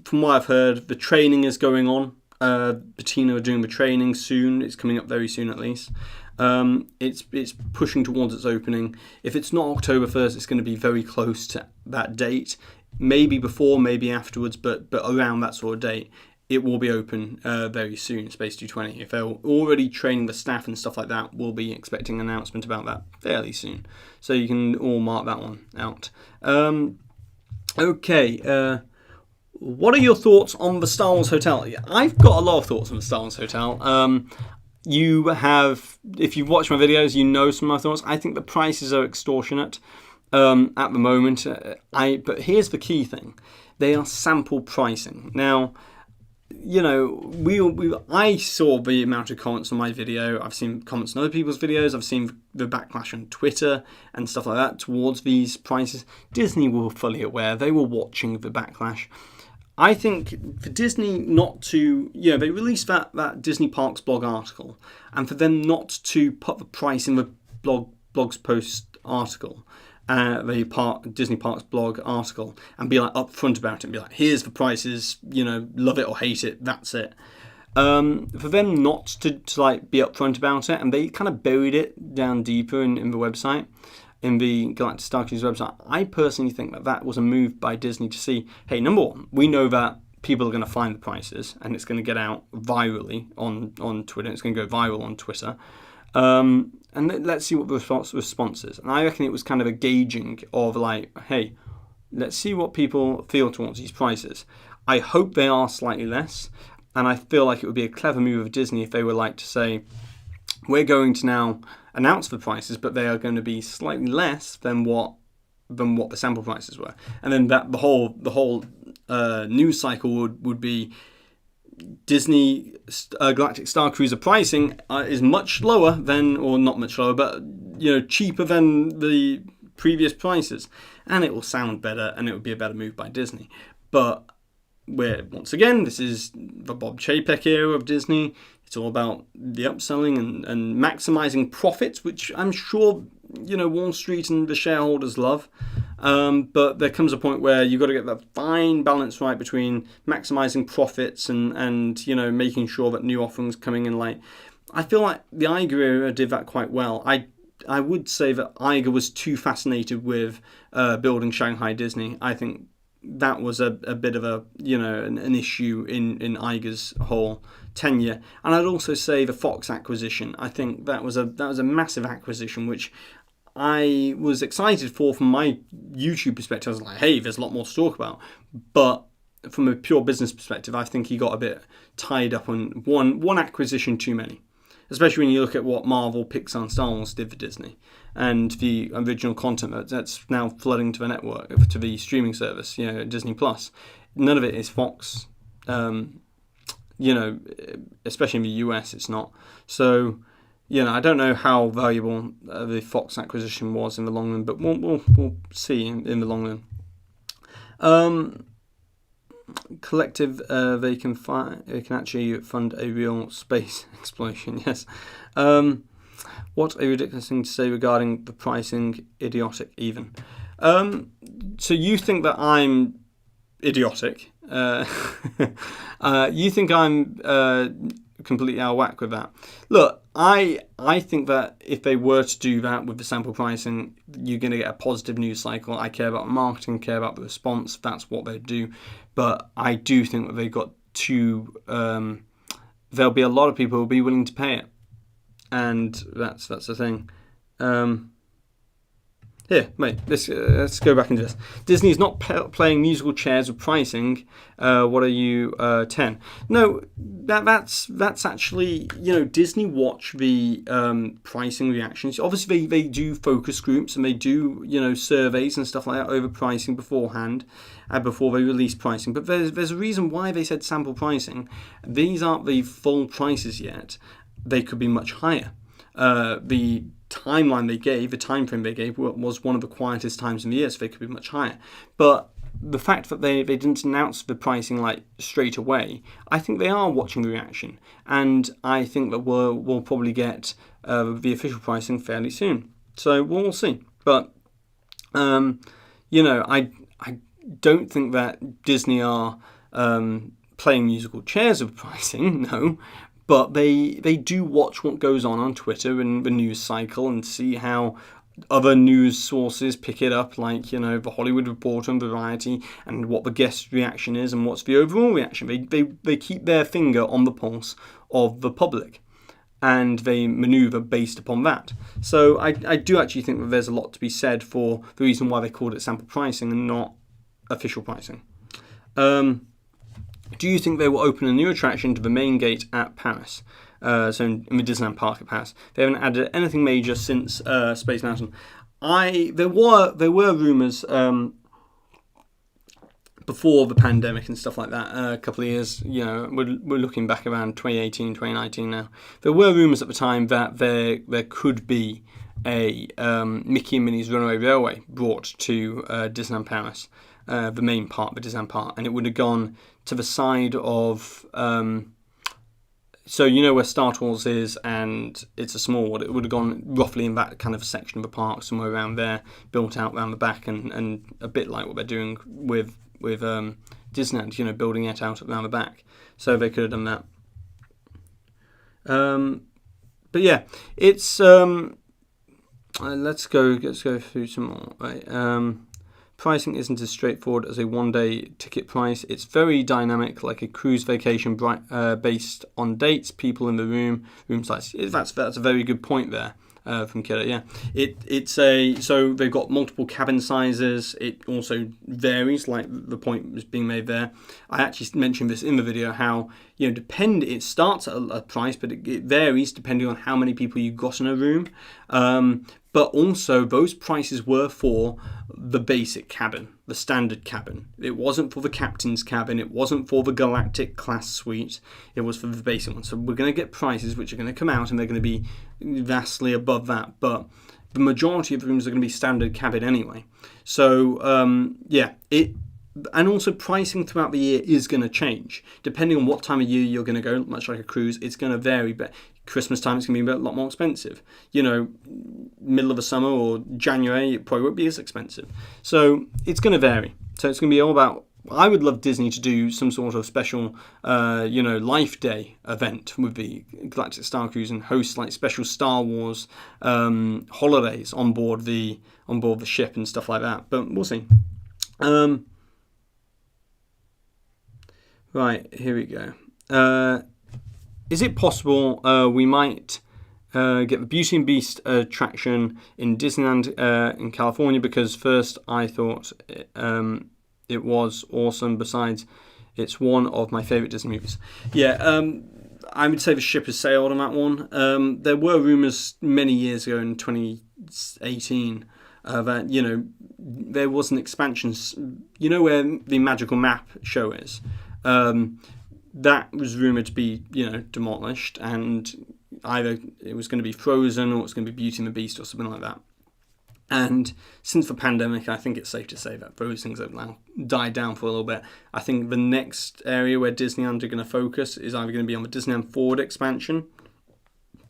from what I've heard, the training is going on. Bettina are doing the training soon. It's coming up very soon at least. It's pushing towards its opening. If it's not October 1st, it's going to be very close to that date. Maybe before, maybe afterwards, but around that sort of date. It will be open very soon, Space 220. If they're already training the staff and stuff like that, we'll be expecting an announcement about that fairly soon. So you can all mark that one out. Okay. What are your thoughts on the Star Wars Hotel? Yeah, I've got a lot of thoughts on the Star Wars Hotel. You have, if you've watched my videos, you know some of my thoughts. I think the prices are extortionate at the moment. But here's the key thing. They are sample pricing. Now, I saw the amount of comments on my video. I've seen comments on other people's videos. I've seen the backlash on Twitter and stuff like that towards these prices. Disney were fully aware. They were watching the backlash. I think for Disney not to, they released that Disney Parks blog article, and for them not to put the price in the blog's post article, the Disney Parks blog article and be like upfront about it and be like, here's the prices, love it or hate it, that's it. For them not to like be upfront about it, and they kind of buried it down deeper in the website, in the Galactic Star Cruise website. I personally think that was a move by Disney to see, hey, number one, we know that people are going to find the prices and it's going to get out virally on Twitter. It's going to go viral on Twitter. And let's see what the response is. And I reckon it was kind of a gauging of like, hey, let's see what people feel towards these prices. I hope they are slightly less. And I feel like it would be a clever move of Disney if they were like to say, we're going to now announce the prices, but they are going to be slightly less than what the sample prices were. And then that the whole news cycle would be Disney Galactic Star Cruiser pricing is much lower than, or not much lower, but cheaper than the previous prices, and it will sound better, and it would be a better move by Disney. But once again, this is the Bob Chapek era of Disney. It's all about the upselling and maximizing profits, which I'm sure Wall Street and the shareholders love. But there comes a point where you've got to get that fine balance right between maximizing profits and making sure that new offerings coming in. Like, I feel like the Iger era did that quite well. I would say that Iger was too fascinated with building Shanghai Disney. I think that was a bit of a an issue in Iger's whole tenure. And I'd also say the Fox acquisition. I think that was a massive acquisition, which I was excited for from my YouTube perspective. I was like, hey, there's a lot more to talk about. But from a pure business perspective, I think he got a bit tied up on one acquisition too many. Especially when you look at what Marvel, Pixar, and Star Wars did for Disney, and the original content that's now flooding to the network, to the streaming service, Disney Plus. None of it is Fox. Especially in the US, it's not. So, I don't know how valuable the Fox acquisition was in the long run, but we'll see in the long run. Collective, they can actually fund a real space exploration. Yes. What a ridiculous thing to say regarding the pricing. Idiotic, even. So you think that I'm idiotic? You think I'm completely out of whack with that? Look, I think that if they were to do that with the sample pricing, you're going to get a positive news cycle. I care about marketing, care about the response. That's what they do. But I do think that they've got to. There'll be a lot of people who will be willing to pay it, and that's the thing. Here, mate, let's go back into this. Disney's not playing musical chairs with pricing. What are you, 10? No, that's actually, Disney watch the pricing reactions. Obviously, they do focus groups and they do, surveys and stuff like that over pricing beforehand, before they release pricing. But there's a reason why they said sample pricing. These aren't the full prices yet. They could be much higher. The timeline they gave, the time frame they gave, was one of the quietest times in the year, so they could be much higher. But the fact that they didn't announce the pricing like straight away, I think they are watching the reaction, and I think that we'll probably get the official pricing fairly soon. So we'll see. But I don't think that Disney are playing musical chairs with pricing. No. But they do watch what goes on Twitter and the news cycle and see how other news sources pick it up, like, the Hollywood Reporter and Variety, and what the guest reaction is and what's the overall reaction. They keep their finger on the pulse of the public, and they maneuver based upon that. So I do actually think that there's a lot to be said for the reason why they called it sample pricing and not official pricing. Do you think they will open a new attraction to the main gate at Paris? So in the Disneyland Park at Paris. They haven't added anything major since Space Mountain. There were rumours before the pandemic and stuff like that, a couple of years, we're looking back around 2018, 2019 now. There were rumours at the time that there could be a Mickey and Minnie's Runaway Railway brought to Disneyland Paris, the main part of the Disneyland Park, and it would have gone to the side of So you know where Star Tours is, and it's a small one. It would have gone roughly in that kind of section of the park, somewhere around there, built out around the back, and a bit like what they're doing with Disneyland, you know, building it out around the back. So they could have done that. But yeah, it's let's go through some more. Right. Pricing isn't as straightforward as a one-day ticket price. It's very dynamic, like a cruise vacation, based on dates, people in the room size. That's a very good point there from Kidder. Yeah, so they've got multiple cabin sizes. It also varies, like the point was being made there. I actually mentioned this in the video how it starts at a price, but it varies depending on how many people you got in a room. But also, those prices were for the basic cabin, the standard cabin. It wasn't for the captain's cabin. It wasn't for the galactic class suite. It was for the basic one. So we're going to get prices which are going to come out, and they're going to be vastly above that. But the majority of the rooms are going to be standard cabin anyway. So, and also pricing throughout the year is going to change. Depending on what time of year you're going to go, much like a cruise, it's going to vary. But Christmas time, it's going to be a lot more expensive. Middle of the summer or January, it probably won't be as expensive. So it's going to vary. So it's going to be all about, I would love Disney to do some sort of special, Life Day event with the Galactic Star Cruise and host like special Star Wars holidays on board the ship and stuff like that. But we'll see. Right, here we go. Is it possible we might get the Beauty and Beast attraction in Disneyland in California? Because first I thought it was awesome. Besides, it's one of my favourite Disney movies. Yeah, I would say the ship has sailed on that one. There were rumours many years ago in 2018 that, there was an expansion. You know where the Magical Map show is? That was rumoured to be, demolished, and either it was going to be Frozen or it's going to be Beauty and the Beast or something like that. And since the pandemic, I think it's safe to say that those things have now died down for a little bit. I think the next area where Disneyland are going to focus is either going to be on the Disneyland Forward expansion,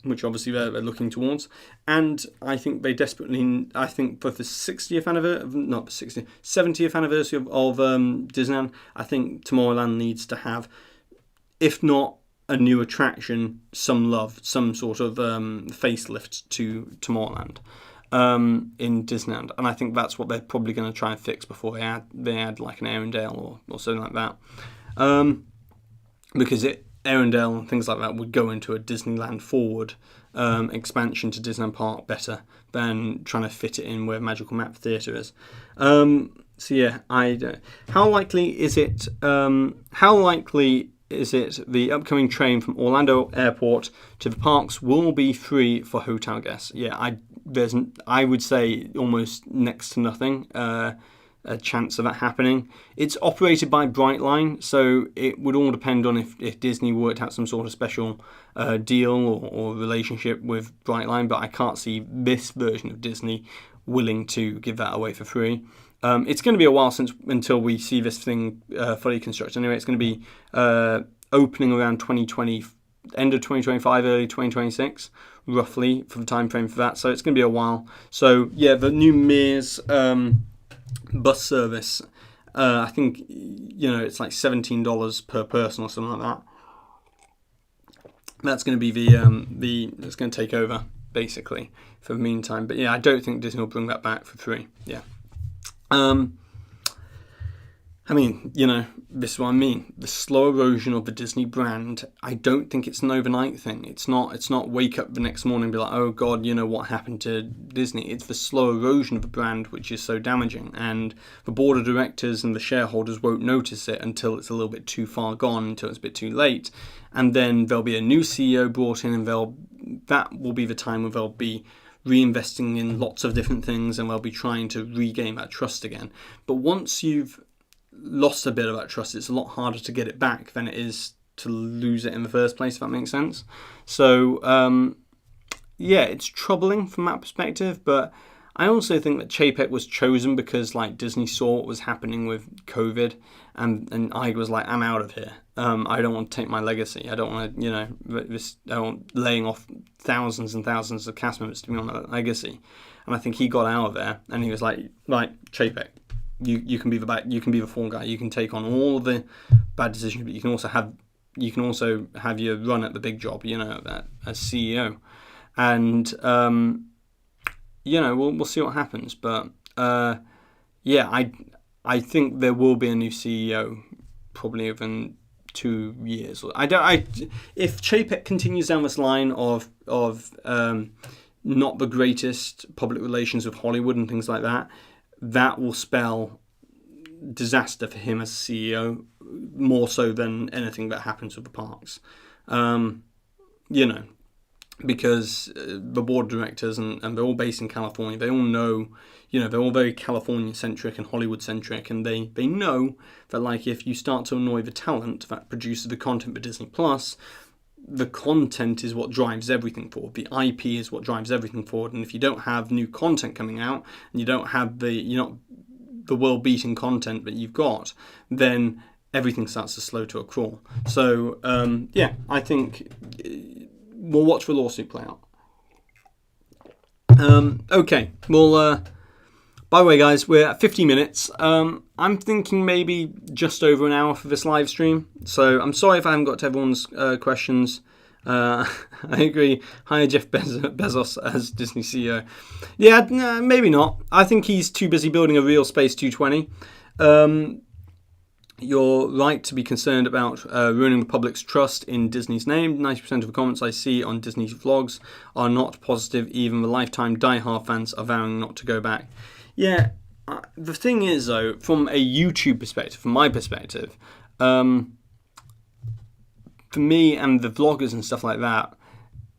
which obviously they're looking towards. And I think they desperately, for the 70th anniversary of Disneyland, I think Tomorrowland needs to have, if not a new attraction, some love, some sort of facelift to Tomorrowland in Disneyland. And I think that's what they're probably going to try and fix before they add like an Arendelle or something like that. Because Arendelle and things like that would go into a Disneyland Forward expansion to Disneyland Park better than trying to fit it in where Magical Map Theatre is. So yeah, how likely is it the upcoming train from Orlando Airport to the parks will be free for hotel guests? Yeah, I would say almost next to nothing a chance of that happening. It's operated by Brightline, so it would all depend on if Disney worked out some sort of special deal or relationship with Brightline, but I can't see this version of Disney willing to give that away for free. It's going to be a while until we see this thing fully constructed. Anyway, it's going to be opening around 2020, end of 2025, early 2026, roughly, for the time frame for that. So it's going to be a while. So yeah, the new Mears bus service, I think it's like $17 per person or something like that. That's going to be that's going to take over basically for the meantime. But yeah, I don't think Disney will bring that back for free. Yeah. I mean, this is what I mean. The slow erosion of the Disney brand, I don't think it's an overnight thing. It's not wake up the next morning and be like, oh God, what happened to Disney? It's the slow erosion of the brand which is so damaging. And the board of directors and the shareholders won't notice it until it's a little bit too far gone, until it's a bit too late. And then there'll be a new CEO brought in, and that will be the time where they'll be reinvesting in lots of different things, and they'll be trying to regain that trust again. But once you've lost a bit of that trust, it's a lot harder to get it back than it is to lose it in the first place, if that makes sense. So it's troubling from that perspective, but I also think that Chapek was chosen because Disney saw what was happening with COVID, and Iger was like, I'm out of here. I don't want to take my legacy. I don't want to, I don't want laying off thousands and thousands of cast members to be on that legacy. And I think he got out of there, and he was like, right, Chapek, you can be the fall guy. You can take on all of the bad decisions, but you can also have your run at the big job, as CEO. And we'll see what happens. But I think there will be a new CEO probably within 2 years. If Chapek continues down this line of not the greatest public relations with Hollywood and things like that, that will spell disaster for him as CEO, more so than anything that happens with the parks. Because the board of directors and they're all based in California, they all know, they're all very California-centric and Hollywood-centric, and they know that, like, if you start to annoy the talent that produces the content for Disney Plus, the content is what drives everything forward. The IP is what drives everything forward, and if you don't have new content coming out, and you don't have the world-beating content that you've got, then everything starts to slow to a crawl. So, I think we'll watch the lawsuit play out. Okay, well, by the way, guys, we're at 50 minutes. I'm thinking maybe just over an hour for this live stream. So I'm sorry if I haven't got to everyone's questions. I agree. Hire Jeff Bezos as Disney CEO. Yeah, maybe not. I think he's too busy building a real Space 220. You're right to be concerned about ruining the public's trust in Disney's name. 90% of the comments I see on Disney's vlogs are not positive. Even the lifetime diehard fans are vowing not to go back. Yeah, the thing is, though, from a YouTube perspective, from my perspective, for me and the vloggers and stuff like that,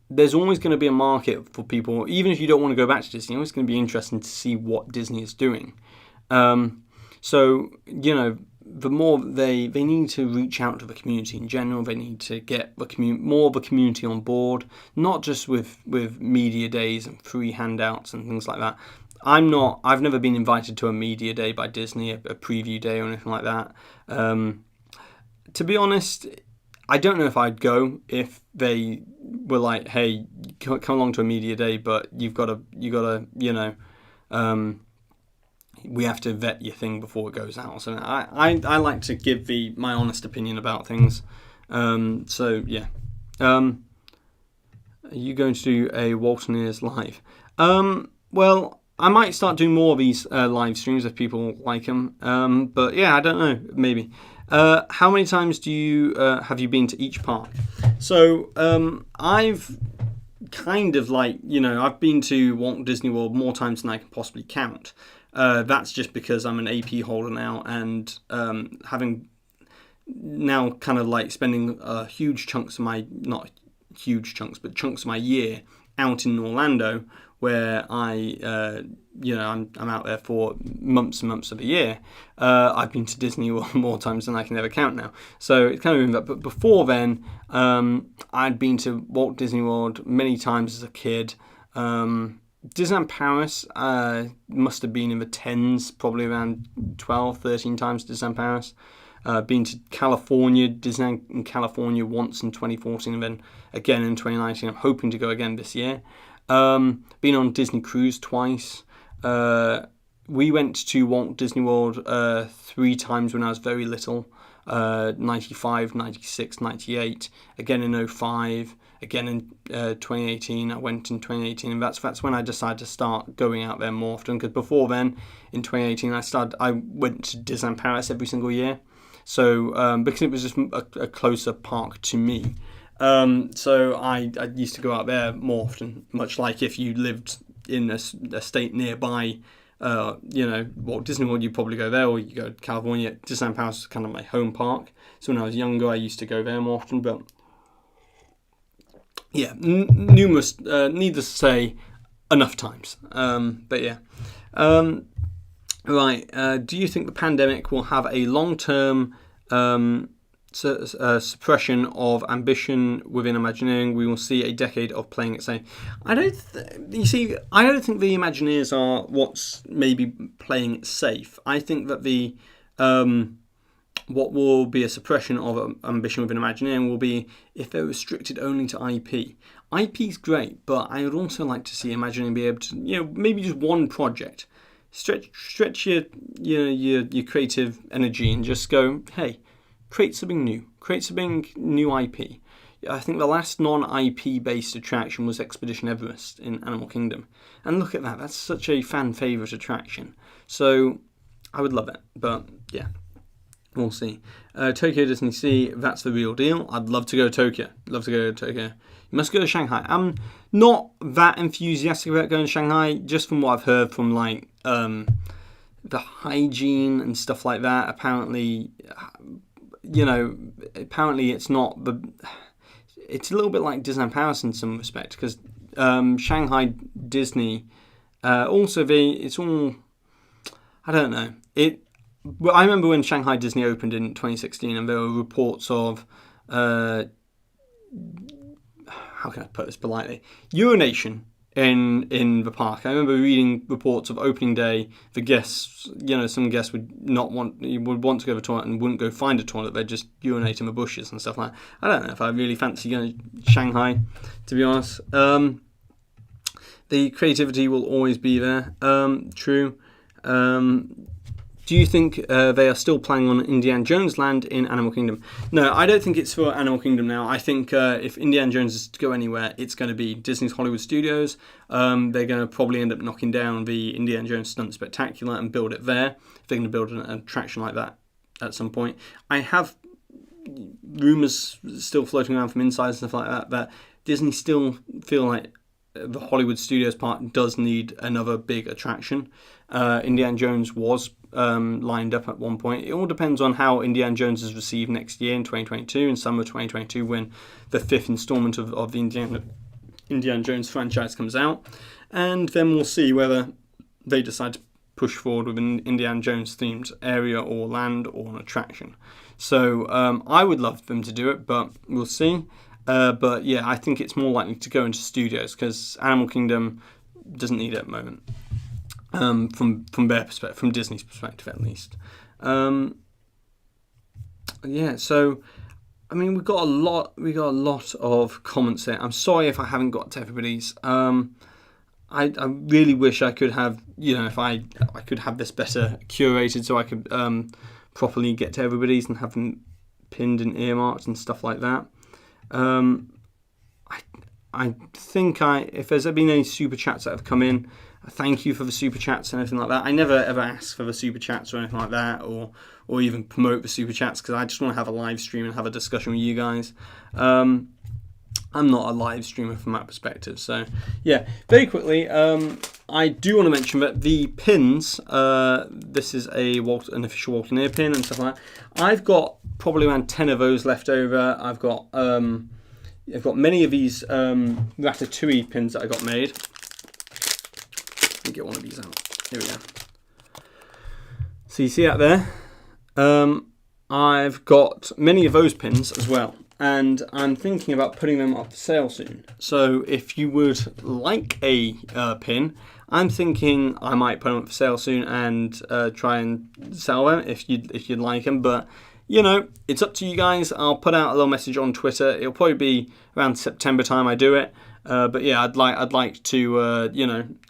there's always going to be a market for people, even if you don't want to go back to Disney, it's going to be interesting to see what Disney is doing. The more they need to reach out to the community in general. They need to get more of the community on board, not just with media days and free handouts and things like that. I've never been invited to a media day by Disney, a preview day or anything like that. To be honest, I don't know if I'd go if they were like, hey, come along to a media day, but you gotta, we have to vet your thing before it goes out. So I like to give my honest opinion about things. Are you going to do a Waltoneers live? Well, I might start doing more of these live streams if people like them. But yeah, I don't know. Maybe. How many times have you been to each park? So I've kind of I've been to Walt Disney World more times than I can possibly count. That's just because I'm an AP holder now, and having now kind of spending huge chunks of my, not huge chunks, but chunks of my year out in Orlando, where I'm out there for months and months of the year. I've been to Disney World more times than I can ever count now. So it's kind of that. But before then, I'd been to Walt Disney World many times as a kid. Disneyland Paris must have been in the tens, probably around 12, 13 times Disneyland Paris. Been to California, Disneyland in California once in 2014 and then again in 2019. I'm hoping to go again this year. Been on Disney Cruise twice. We went to Walt Disney World 3 times when I was very little. 95, 96, 98. Again in 05. Again in 2018. I went in 2018, and that's when I decided to start going out there more often. Because before then, in 2018, I went to Disneyland Paris every single year. So because it was just a closer park to me. So I used to go out there more often, much like if you lived in a state nearby, Walt Disney World, you'd probably go there, or you go to California. Disneyland Paris is kind of my home park. So when I was younger, I used to go there more often. But yeah, numerous, needless to say, enough times. But yeah. Right. Do you think the pandemic will have a long-term suppression of ambition within Imagineering? We will see a decade of playing it safe. I don't think the Imagineers are what's maybe playing it safe. I think that what will be a suppression of ambition within Imagineering will be if they're restricted only to IP. IP is great, but I would also like to see Imagineering be able to, maybe just one project. Stretch your creative energy and just go, hey, create something new. Create something new IP. I think the last non-IP based attraction was Expedition Everest in Animal Kingdom. And look at that, that's such a fan favourite attraction. So I would love it, but yeah, we'll see. Tokyo Disney Sea, that's the real deal. I'd love to go to Tokyo. You must go to Shanghai. I'm not that enthusiastic about going to Shanghai, just from what I've heard from the hygiene and stuff like that. Apparently, it's not the... It's a little bit like Disneyland Paris in some respect, because Shanghai Disney, it's all, I don't know. I remember when Shanghai Disney opened in 2016, and there were reports of, how can I put this politely, urination in the park. I remember reading reports of opening day, the guests, some guests would want to go to the toilet and wouldn't go find a toilet, they'd just urinate in the bushes and stuff like that. I don't know if I really fancy going to Shanghai, to be honest. The creativity will always be there, true. Do you think they are still planning on Indiana Jones Land in Animal Kingdom? No, I don't think it's for Animal Kingdom now. I think if Indiana Jones is to go anywhere, it's going to be Disney's Hollywood Studios. They're going to probably end up knocking down the Indiana Jones Stunt Spectacular and build it there. If they're going to build an attraction like that at some point. I have rumours still floating around from inside and stuff like that Disney still feel like the Hollywood Studios part does need another big attraction. Indiana Jones was lined up at one point. It all depends on how Indiana Jones is received next year in 2022, in summer 2022, when the fifth installment of the Indiana Jones franchise comes out. And then we'll see whether they decide to push forward with an Indiana Jones themed area or land or an attraction. So I would love them to do it, but we'll see. But yeah, I think it's more likely to go into studios, because Animal Kingdom doesn't need it at the moment. From their perspective, from Disney's perspective at least. So I mean, we got a lot of comments there. I'm sorry if I haven't got to everybody's. I really wish I could have, if I could have this better curated so I could properly get to everybody's and have them pinned and earmarked and stuff like that. I think if there's been any super chats that have come in, thank you for the super chats and everything like that. I never ever ask for the super chats or anything like that, or even promote the super chats, because I just want to have a live stream and have a discussion with you guys. I'm not a live streamer from that perspective. So yeah, very quickly, I do want to mention that the pins, this is an official Walt Disney pin and stuff like that. I've got probably around 10 of those left over. I've got many of these Ratatouille pins that I got made. Let me get one of these out. Here we go. So you see out there, I've got many of those pins as well, and I'm thinking about putting them up for sale soon. So if you would like a pin, I'm thinking I might put them up for sale soon and try and sell them if you'd like them. But it's up to you guys. I'll put out a little message on Twitter. It'll probably be around September time I do it. But yeah, I'd like to,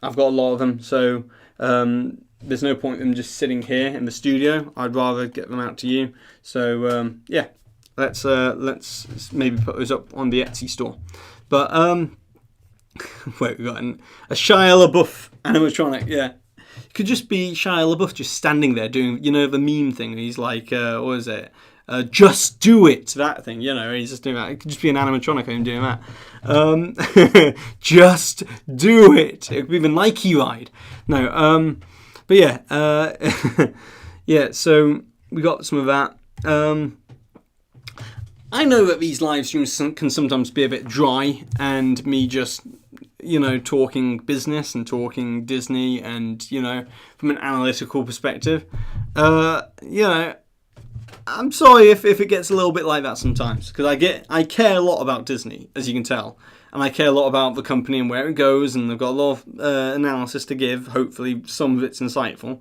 I've got a lot of them, so there's no point in them just sitting here in the studio. I'd rather get them out to you. So yeah, let's maybe put those up on the Etsy store. But wait, we've got a Shia LaBeouf animatronic. Yeah, it could just be Shia LaBeouf just standing there doing, the meme thing. He's like, what is it? Just do it, that thing, he's just doing that. It could just be an animatronic of him doing that. Just do it. It could be the Nike ride. No, but yeah, yeah, so we got some of that. I know that these live streams can sometimes be a bit dry, and me just, talking business and talking Disney and, from an analytical perspective. I'm sorry if it gets a little bit like that sometimes, because I care a lot about Disney, as you can tell, and I care a lot about the company and where it goes, and I've got a lot of analysis to give. Hopefully some of it's insightful,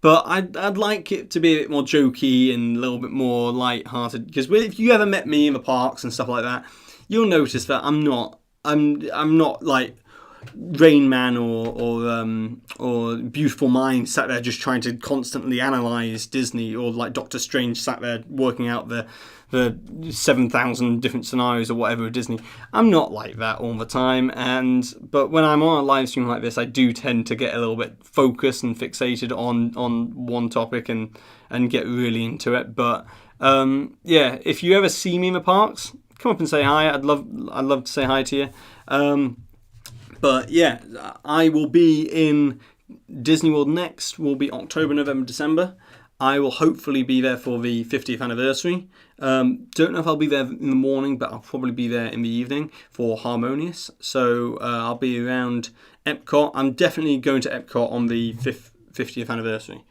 But I'd like it to be a bit more jokey and a little bit more light-hearted. Because if you ever met me in the parks and stuff like that, you'll notice that I'm not like Rain Man or Beautiful Mind sat there just trying to constantly analyse Disney, or like Doctor Strange sat there working out the 7,000 different scenarios or whatever of Disney. I'm not like that all the time, but when I'm on a live stream like this, I do tend to get a little bit focused and fixated on one topic and get really into it. But yeah, if you ever see me in the parks, come up and say hi. I'd love to say hi to you. But yeah, I will be in Disney World next. Will be October, November, December. I will hopefully be there for the 50th anniversary. Don't know if I'll be there in the morning, but I'll probably be there in the evening for Harmonious. So I'll be around Epcot. I'm definitely going to Epcot on the 50th anniversary.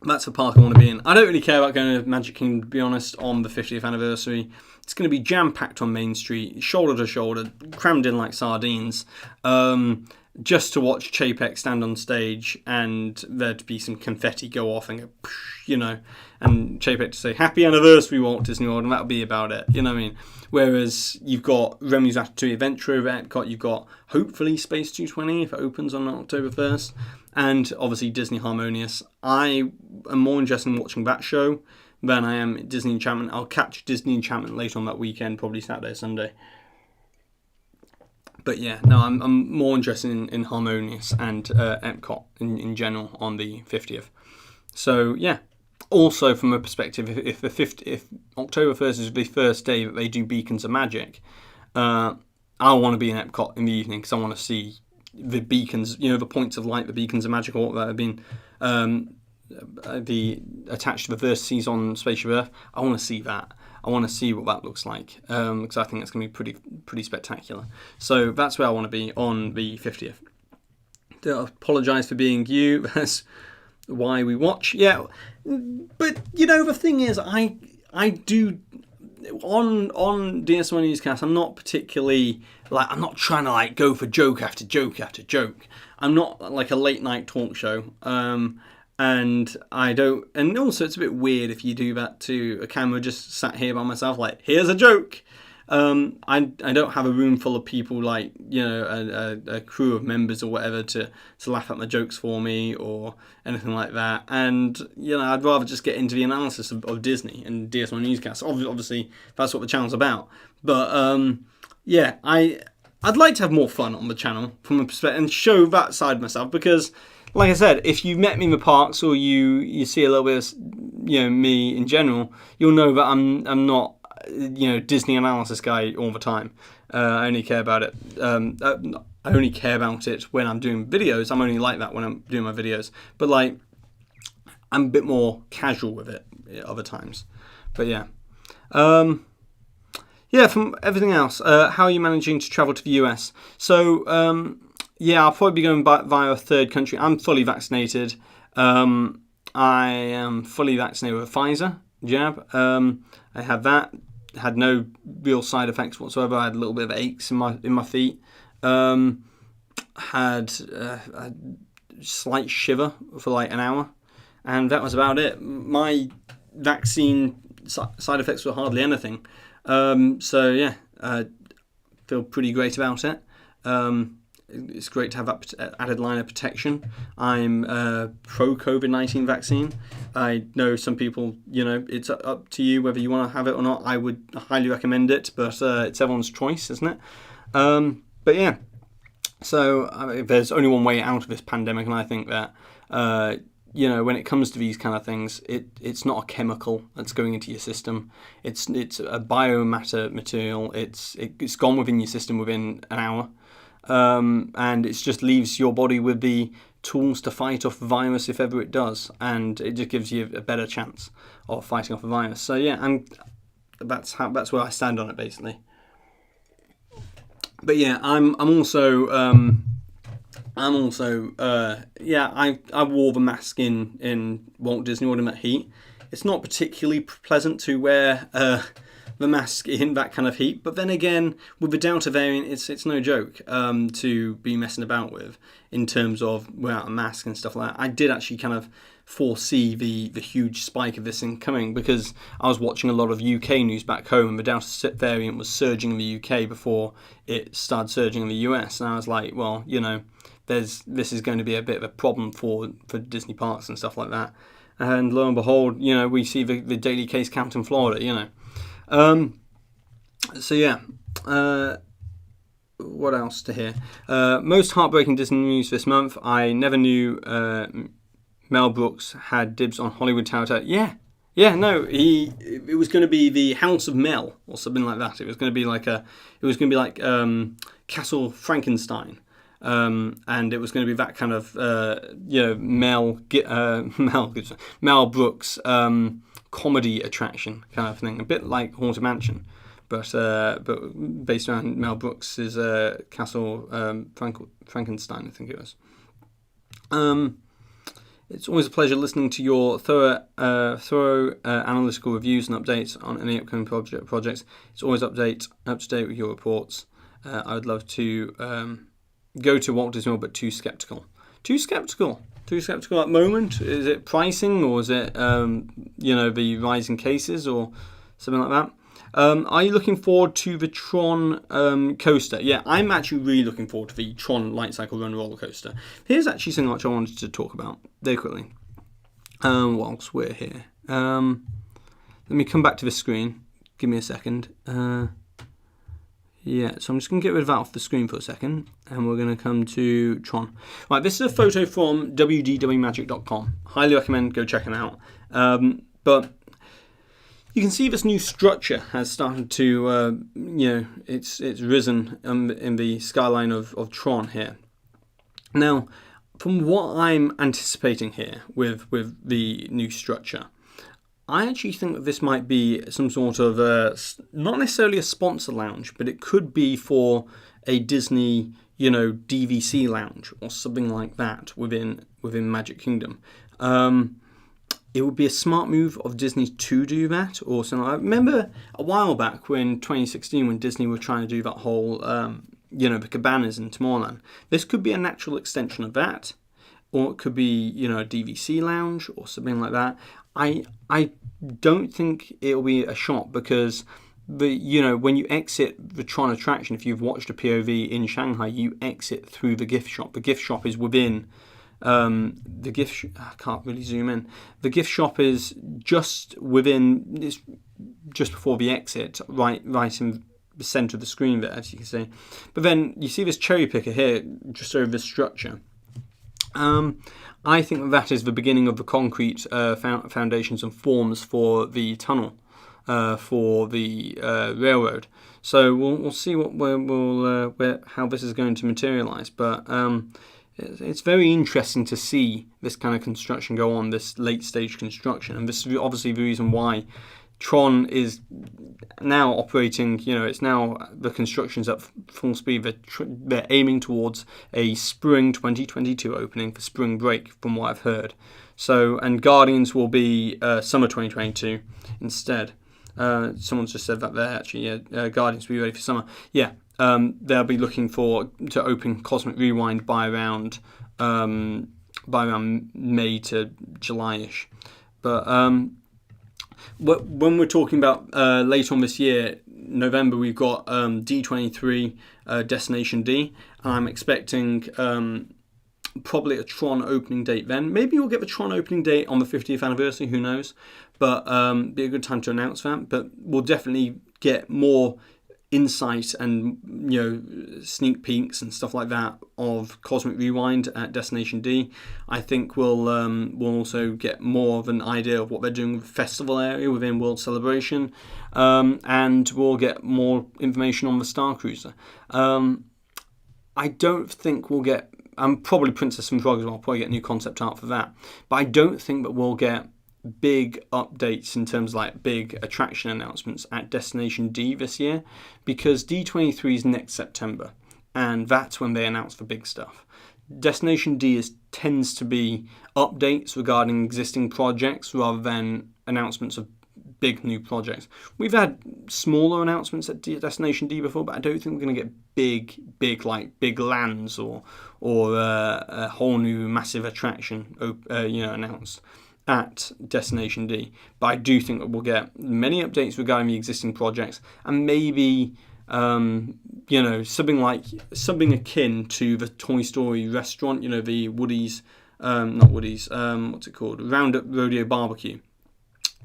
That's the park I want to be in. I don't really care about going to Magic Kingdom, to be honest, on the 50th anniversary. It's going to be jam-packed on Main Street, shoulder to shoulder, crammed in like sardines, just to watch Chapek stand on stage and there to be some confetti go off and go, you know, and Chapek to say, "Happy anniversary, Walt Disney World," and that'll be about it, you know what I mean? Whereas you've got Remy's Ratatouille Adventure over at Epcot, you've got hopefully Space 220 if it opens on October 1st, and obviously Disney Harmonious. I am more interested in watching that show than I am Disney Enchantment. I'll catch Disney Enchantment later on that weekend, probably Saturday or Sunday. But yeah, no, I'm more interested in Harmonious and Epcot in general on the 50th. So yeah, also from a perspective, if October 1st is the first day that they do Beacons of Magic, I want to be in Epcot in the evening because I want to see the beacons, you know, the points of light, the Beacons of Magic, or what that have been attached to the vertices on Spaceship Earth. I want to see that. I want to see what that looks like because I think that's going to be pretty spectacular. So that's where I want to be on the 50th. I apologise for being you. That's why we watch. Yeah, but you know the thing is, I do on DSNY Newscast. I'm not particularly I'm not trying to go for joke after joke after joke. I'm not like a late night talk show. And I don't, and also it's a bit weird if you do that to a camera just sat here by myself, here's a joke. I don't have a room full of people a crew of members or whatever to laugh at my jokes for me or anything like that. And, I'd rather just get into the analysis of Disney and DSNY Newscast. Obviously, that's what the channel's about. But, yeah, I'd like to have more fun on the channel from a perspective and show that side of myself because, like I said, if you've met me in the parks or you see a little bit of me in general, you'll know that I'm not Disney analysis guy all the time. I only care about it. I only care about it when I'm doing videos. I'm only like that when I'm doing my videos. But I'm a bit more casual with it other times. But yeah. Yeah, from everything else, how are you managing to travel to the US? So, yeah, I'll probably be going via a third country. I'm fully vaccinated. I am fully vaccinated with a Pfizer jab. I had that. Had no real side effects whatsoever. I had a little bit of aches in my feet. Had a slight shiver for an hour, and that was about it. My vaccine side effects were hardly anything. So yeah, I feel pretty great about it. It's great to have that added line of protection. I'm pro COVID-19 vaccine. I know some people, it's up to you whether you want to have it or not. I would highly recommend it, but it's everyone's choice, isn't it? But yeah, so there's only one way out of this pandemic, and I think that, when it comes to these kind of things, it's not a chemical that's going into your system. It's a biomatter material. It's gone within your system within an hour. And it just leaves your body with the tools to fight off the virus if ever it does, and it just gives you a better chance of fighting off the virus. So yeah, that's where I stand on it basically. But yeah, I wore the mask in Walt Disney World in that heat. It's not particularly pleasant to wear the the mask in that kind of heat. But then again, with the Delta variant, it's no joke to be messing about with in terms of without a mask and stuff like that. I did actually kind of foresee the huge spike of this thing coming, because I was watching a lot of UK news back home, and the Delta variant was surging in the UK before it started surging in the US, and I was like, well, this is going to be a bit of a problem for Disney parks and stuff like that. And lo and behold, we see the daily case count in Florida, So yeah, what else to hear? Most heartbreaking Disney news this month. I never knew Mel Brooks had dibs on Hollywood Tower. Yeah, no, it was going to be the House of Mel or something like that. It was going to be like Castle Frankenstein. And it was going to be that kind of Mel Brooks comedy attraction kind of thing, a bit like Haunted Mansion, but based around Mel Brooks's Castle Frankenstein, I think it was. It's always a pleasure listening to your thorough analytical reviews and updates on any upcoming projects. It's always up to date with your reports. I would love to go to Walt Disney World, but too skeptical at the moment. Is it pricing, or is it the rising cases, or something like that? Are you looking forward to the Tron coaster? Yeah, I'm actually really looking forward to the Tron Light Cycle Run roller coaster. Here's actually something which I wanted to talk about very quickly whilst we're here. Let me come back to the screen. Give me a second. Yeah, so I'm just going to get rid of that off the screen for a second, and we're going to come to Tron. Right, this is a photo from wdwmagic.com. Highly recommend go check them out. But you can see this new structure has started to, it's risen in the skyline of Tron here. Now, from what I'm anticipating here with the new structure, I actually think that this might be some sort of not necessarily a sponsor lounge, but it could be for a Disney, DVC lounge or something like that within Magic Kingdom. It would be a smart move of Disney to do that, or something like that. Remember a while back when 2016, when Disney were trying to do that whole, the cabanas in Tomorrowland. This could be a natural extension of that, or it could be, a DVC lounge or something like that. I don't think it'll be a shop, because when you exit the Tron attraction, if you've watched a POV in Shanghai, you exit through the gift shop. The gift shop is within I can't really zoom in. The gift shop is just within. It's just before the exit, right in the centre of the screen there, as you can see. But then you see this cherry picker here, just over this structure. I think that is the beginning of the concrete foundations and forms for the tunnel for the railroad. So we'll see how this is going to materialise. But it's very interesting to see this kind of construction go on, this late stage construction, and this is obviously the reason why Tron is now operating. It's now, the construction's at full speed. They're aiming towards a spring 2022 opening for spring break, from what I've heard. So, and Guardians will be summer 2022 instead. Someone's just said that there actually. Guardians will be ready for summer. Yeah, they'll be looking to open Cosmic Rewind by around May to July-ish. But when we're talking about later on this year, November, we've got D23 Destination D, and I'm expecting probably a Tron opening date then. Maybe we'll get the Tron opening date on the 50th anniversary, who knows, but be a good time to announce that. But we'll definitely get more insight and sneak peeks and stuff like that of Cosmic Rewind at Destination D. I think we'll also get more of an idea of what they're doing with the festival area within World Celebration, and we'll get more information on the Star Cruiser. I don't think we'll get, probably Princess and Frog as well, I'll probably get new concept art for that, but I don't think that we'll get big updates in terms of like big attraction announcements at Destination D this year, because D23 is next September, and that's when they announce the big stuff. Destination D tends to be updates regarding existing projects rather than announcements of big new projects. We've had smaller announcements at Destination D before, but I don't think we're going to get big lands or a whole new massive attraction announced at Destination D. But I do think that we'll get many updates regarding the existing projects, and maybe something akin to the Toy Story restaurant. The Woody's, not Woody's. What's it called? Roundup Rodeo Barbecue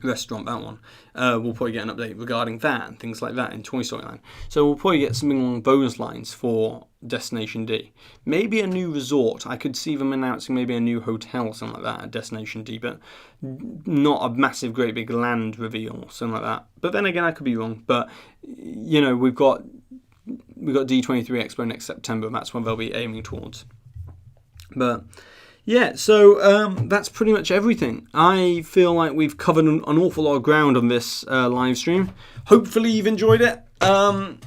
restaurant. That one. We'll probably get an update regarding that and things like that in Toy Story Land. So we'll probably get something along those lines for Destination D. Maybe a new resort. I could see them announcing maybe a new hotel or something like that at Destination D, but not a massive, great big land reveal or something like that. But then again, I could be wrong. But we've got D23 Expo next September. That's what they'll be aiming towards. But yeah, so that's pretty much everything. I feel like we've covered an awful lot of ground on this live stream. Hopefully you've enjoyed it. What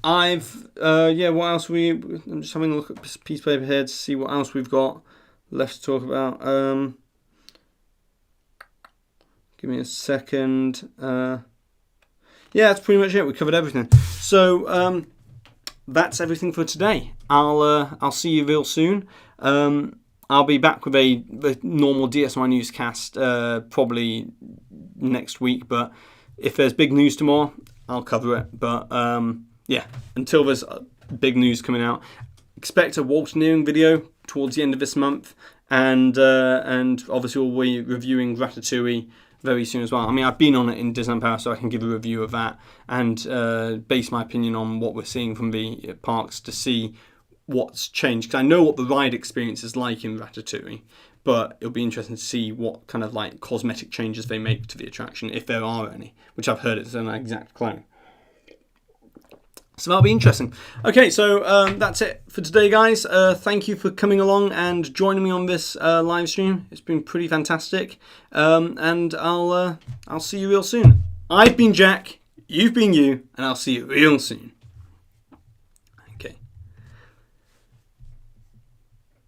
else I'm just having a look at this piece of paper here to see what else we've got left to talk about. Give me a second. That's pretty much it. We covered everything. So that's everything for today. I'll see you real soon. I'll be back with a normal DSNY Newscast probably next week, but if there's big news tomorrow, I'll cover it. But until there's big news coming out, expect a Waltoneering video towards the end of this month, and obviously we'll be reviewing Ratatouille very soon as well. I mean, I've been on it in Disneyland Paris, so I can give a review of that and base my opinion on what we're seeing from the parks to see what's changed, because I know what the ride experience is like in Ratatouille, but it'll be interesting to see what kind of like cosmetic changes they make to the attraction, if there are any, which I've heard it's an exact clone. So that'll be interesting. Okay, so that's it for today, guys. Thank you for coming along and joining me on this live stream. It's been pretty fantastic, and I'll see you real soon. I've been Jack, you've been you, and I'll see you real soon.